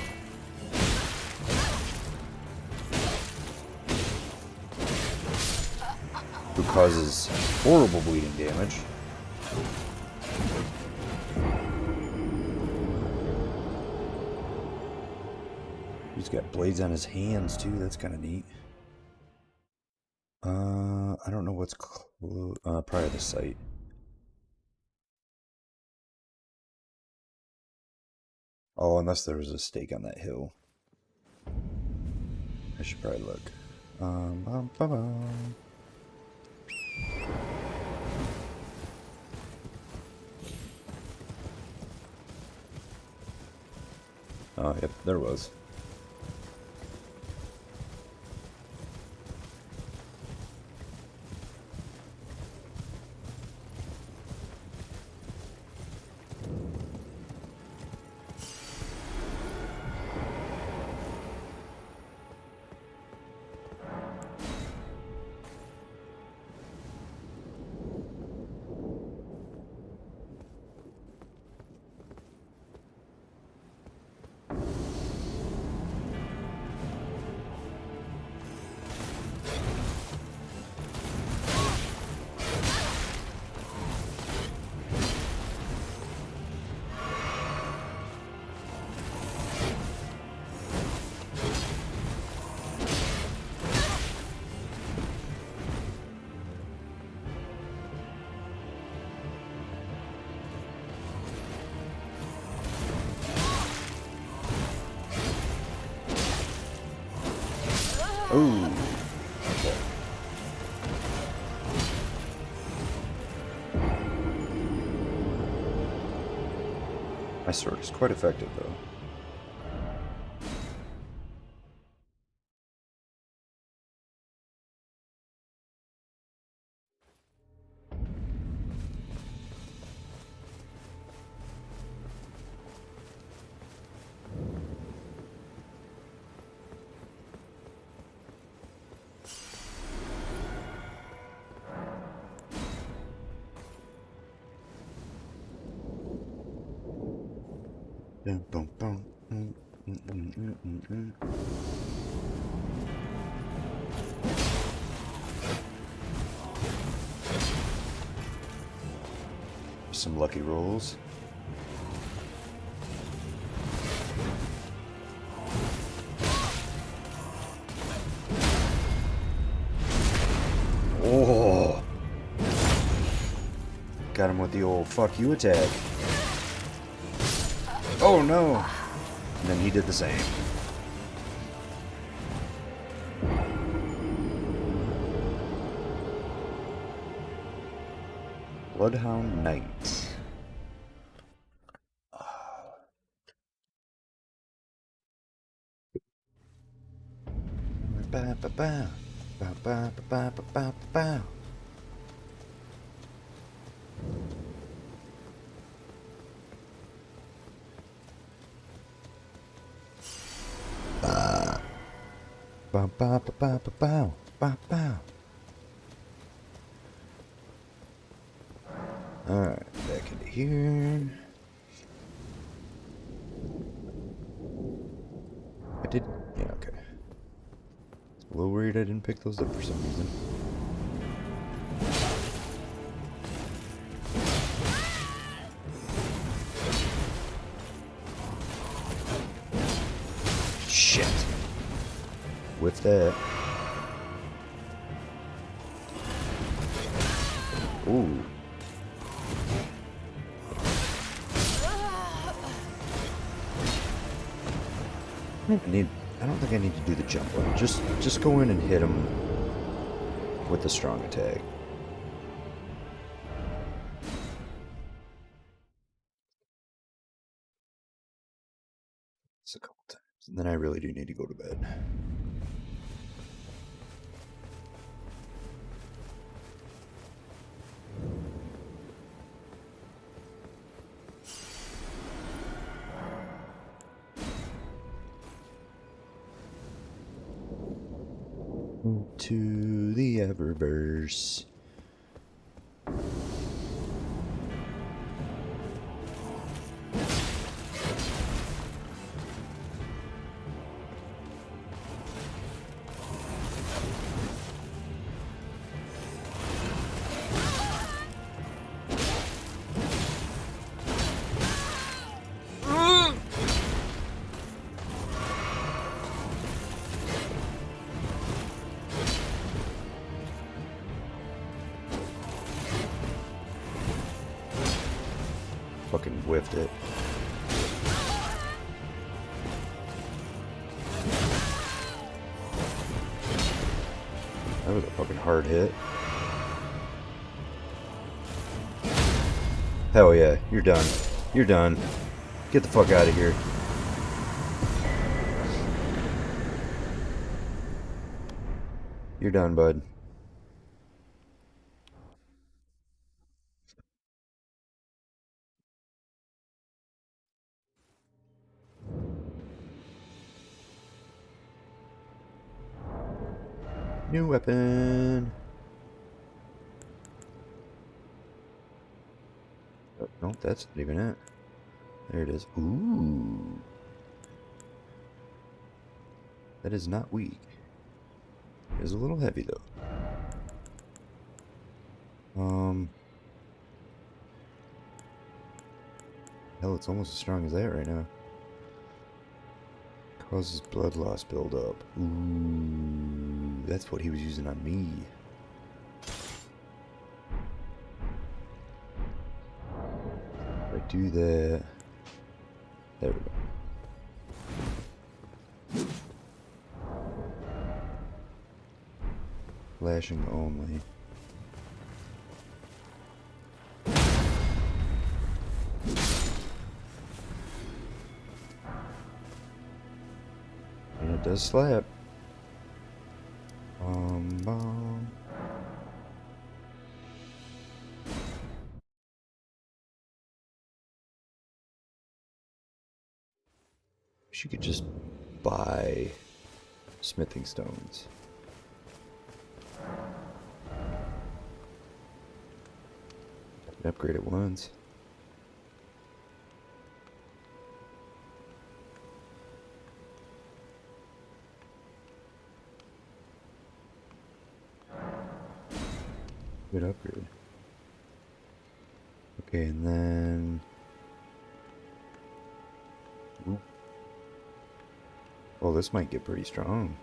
Who causes horrible bleeding damage. He's got blades on his hands too, that's kind of neat. I don't know what's probably the site. Oh, unless there was a stake on that hill. I should probably look. Bum, bum, bum. Oh, yep, there was. Oh, okay. My sword is quite effective, though. Dum, bum, bum. Some lucky rolls. Oh! Got him with the old fuck you attack. Oh no! And then he did the same. Bloodhound Knight. Ba ba ba ba ba ba ba ba ba. Bow, bow, bow, bow, bow, bow, bow, bow. Alright, back into here. I did. Yeah, okay. A little worried I didn't pick those up for some reason. Shit. With that. Ooh. I don't think I need to do the jump one. Just go in and hit him with the strong attack. It's a couple times. And then I really do need to go to bed. To the Eververse. Fucking whiffed it. That was a fucking hard hit. Hell yeah, you're done. You're done. Get the fuck out of here. You're done, bud. New weapon. Oh, no, that's not even it. There it is. Ooh. That is not weak. It is a little heavy though. Hell, it's almost as strong as that right now. Causes blood loss buildup. Ooh, that's what he was using on me. If I do that, there we go. Flashing only. And it does slap. Bomb. She could just buy smithing stones. Upgrade it once. Good upgrade. Okay, and then... Ooh. Well, this might get pretty strong.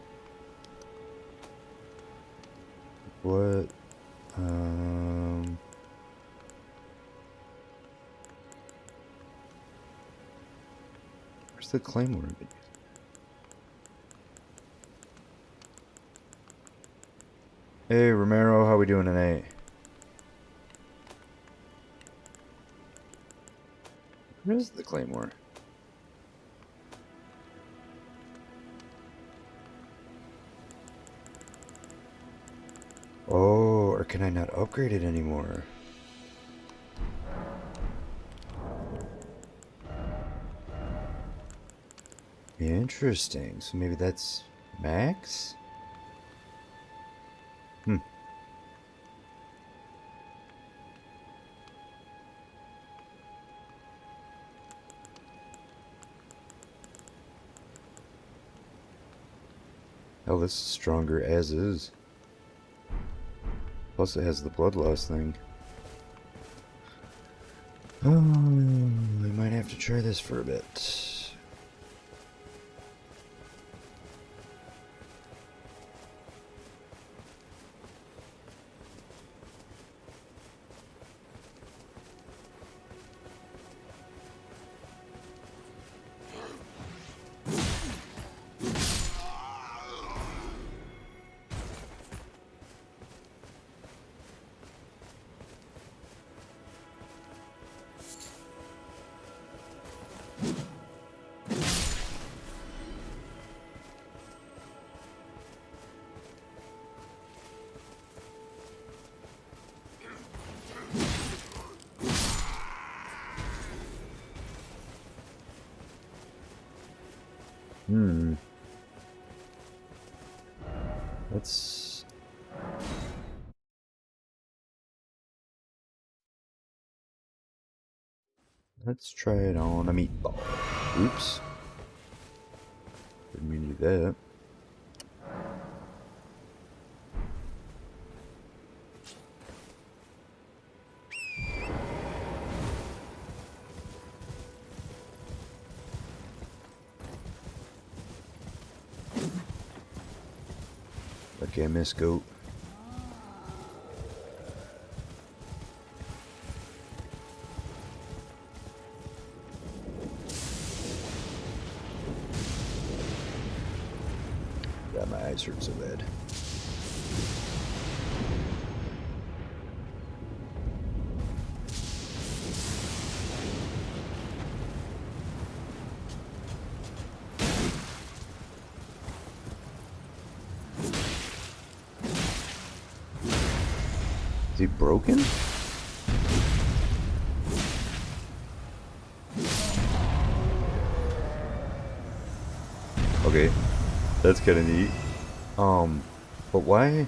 What? Where's the claymore? Hey, Romero, how we doing tonight? Where's the claymore? Oh, or can I not upgrade it anymore? Interesting. So maybe that's max? Hmm. Oh, this is stronger as is. Plus it has the blood loss thing. Oh, we might have to try this for a bit. Hmm. Let's... Let's try it on a meatball. Oops. Didn't mean to do that. Okay, miss goat. God, my eyes hurt so bad. Is he broken? Okay, that's kind of neat. But why?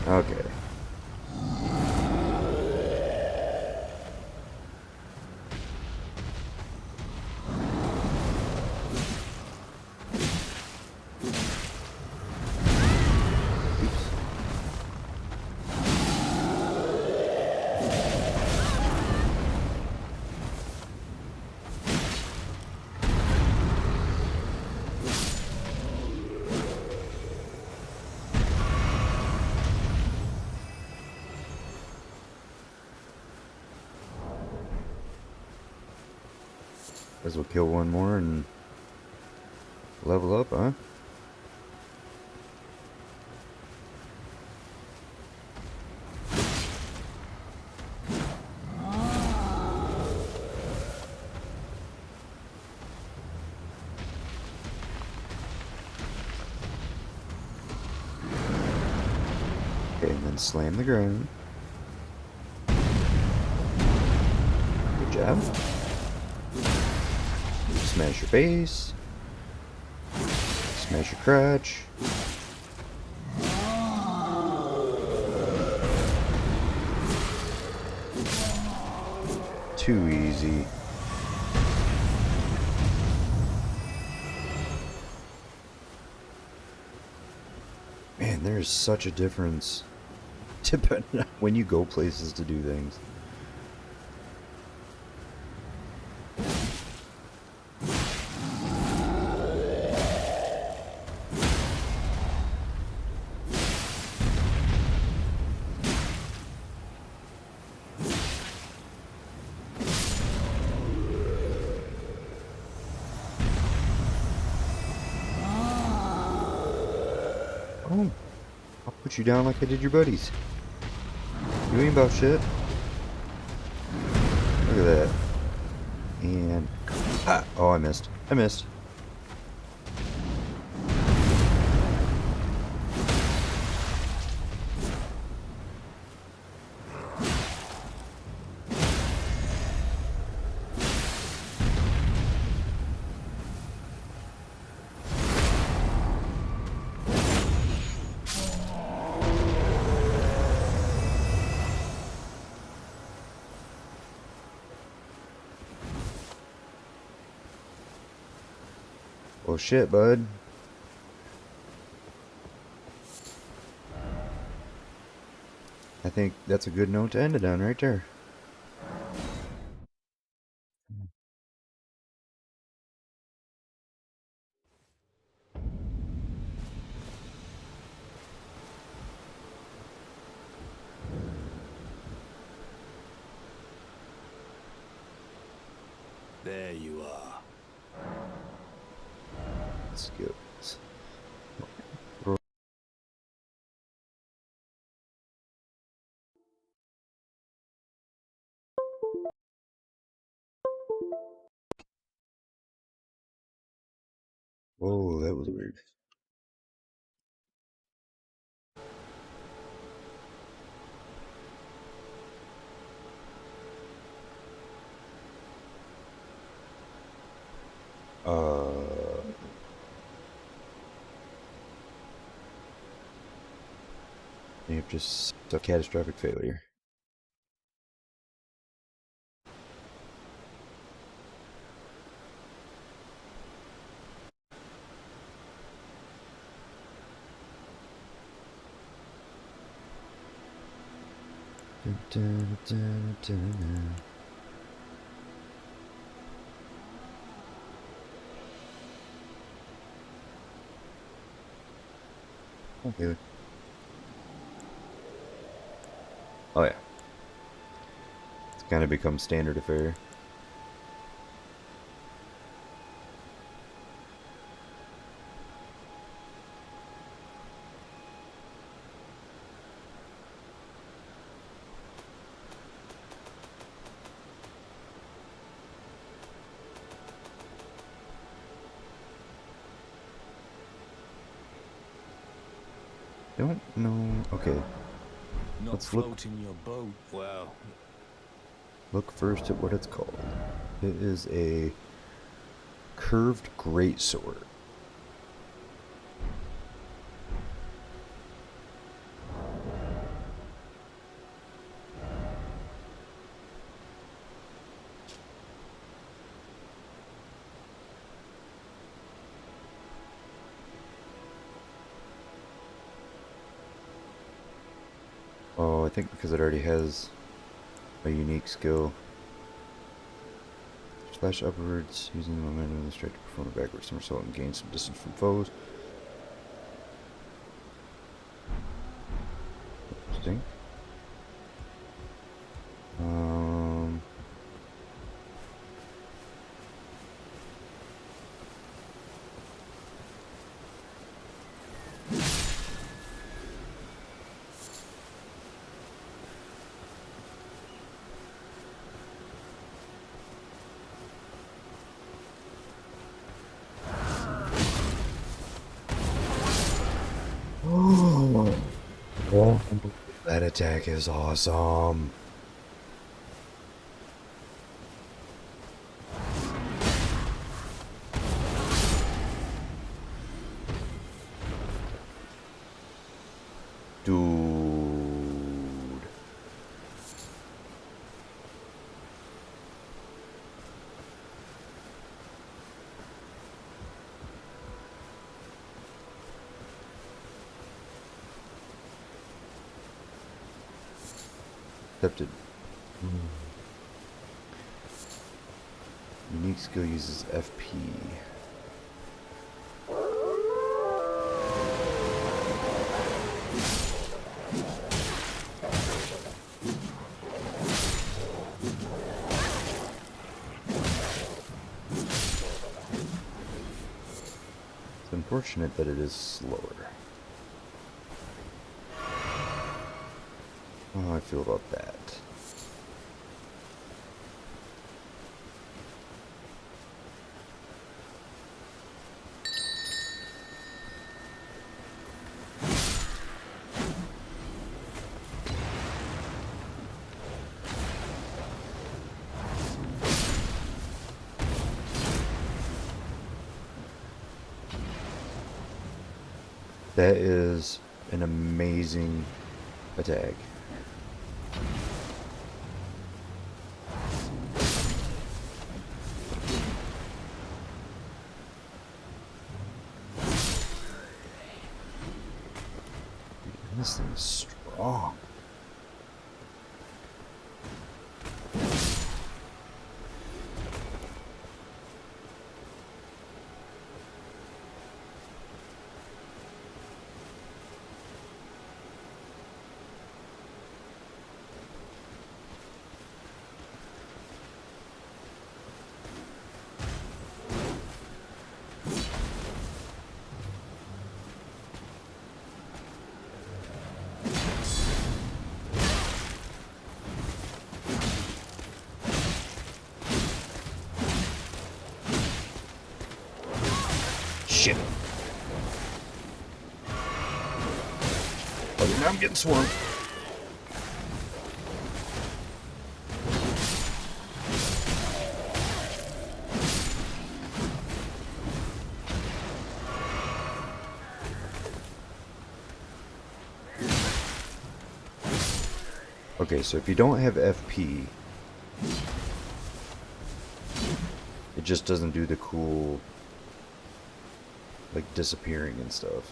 Okay. Guess we'll kill one more and level up, huh? Okay, and then slam the ground. Good job. Smash your base. Smash your crotch. Too easy. Man, there is such a difference depending on when you go places to do things. Oh, I'll put you down like I did your buddies. You ain't about shit. Look at that. And... ah, oh, I missed. I missed. Oh shit, bud. I think that's a good note to end it on right there. There you are. Skills. Whoa, that was weird. You've just a catastrophic failure. Dun, dun, dun, dun, dun. Okay. Oh yeah. It's kind of become standard affair. Don't know. Okay. Not Let's look. floating your boat. Well, Look first at what it's called. It is a curved greatsword. Oh, I think because it already has a unique skill. Slash upwards using the momentum of the strike to perform a backward somersault and gain some distance from foes. Interesting. Oh, that attack is awesome. Dude. Accepted. Unique skill uses FP. It's unfortunate that it is slower. How I feel about that. That is an amazing attack. This thing's strong. Shit. Oh, now I'm getting swarmed. Okay, so if you don't have FP, it just doesn't do the cool, like, disappearing and stuff.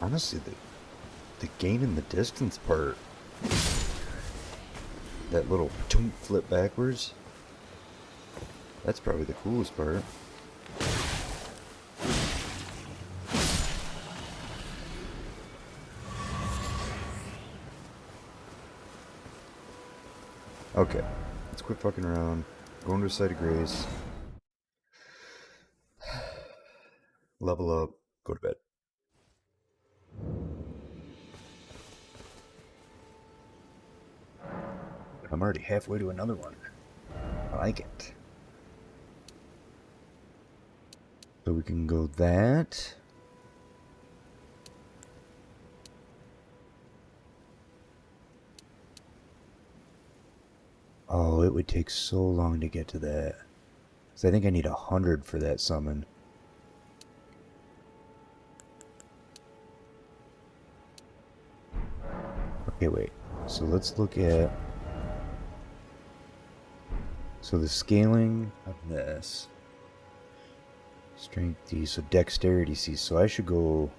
Honestly, the gain in the distance part, that little flip backwards, that's probably the coolest part. Okay, let's quit fucking around. Going to a site of grace. Level up. Go to bed. I'm already halfway to another one. I like it. So we can go that. Oh, it would take so long to get to that. So I think I need 100 for that summon. Okay, wait. So let's look at... So the scaling of this... Strength D, so dexterity C. So I should go...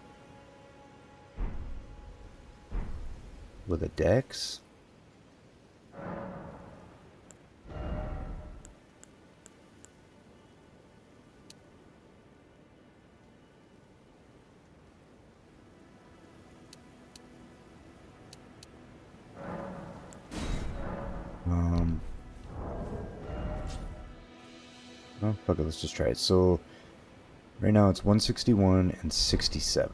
with a dex? Oh, fuck it, let's just try it. So, right now it's 161 and 67.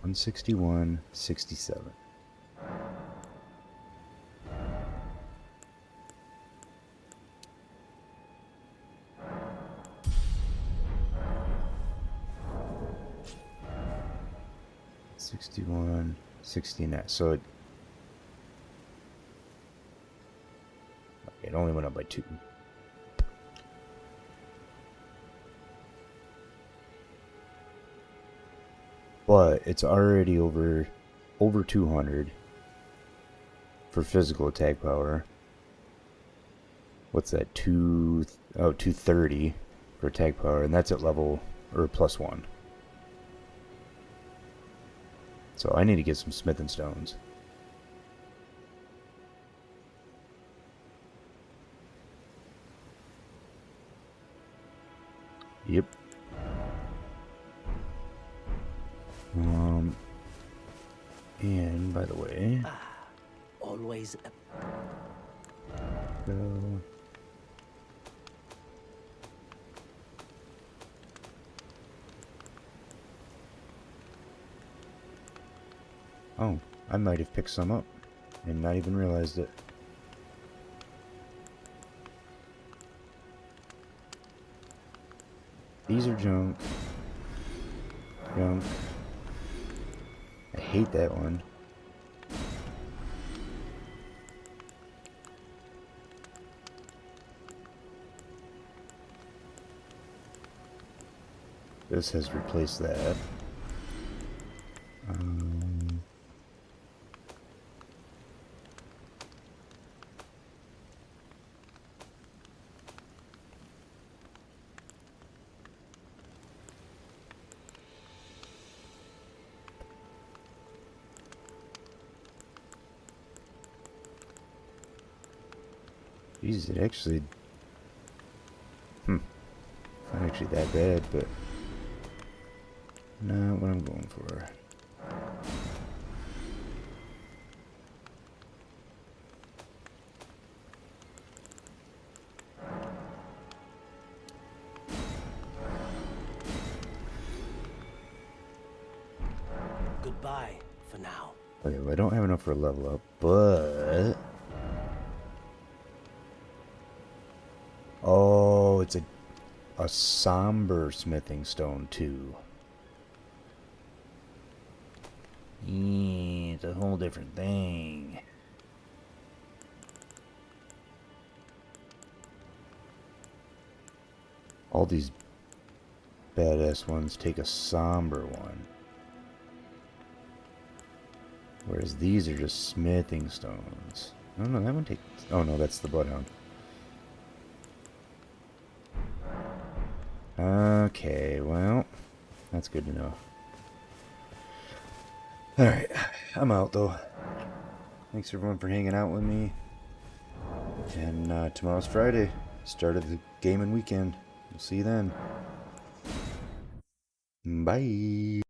161, 67. '61, 69. So it only went up by 2. But it's already over 200 for physical attack power. What's that? 230 for attack power, and that's at level or +1. So I need to get some smith and stones. Yep. And by the way, Always go. Oh, I might have picked some up and not even realized it. These are junk. Junk. I hate that one. This has replaced that. Geez, it actually... Not actually that bad, but... Not what I'm going for. Goodbye for now. Okay, well, I don't have enough for a level up, but... Oh, it's a somber smithing stone, too. Yeah, it's a whole different thing. All these badass ones take a somber one. Whereas these are just smithing stones. Oh no, that one takes... Oh no, that's the bloodhound. Okay, well, that's good to know. Alright, I'm out though. Thanks everyone for hanging out with me. And tomorrow's Friday, start of the gaming weekend. We'll see you then. Bye.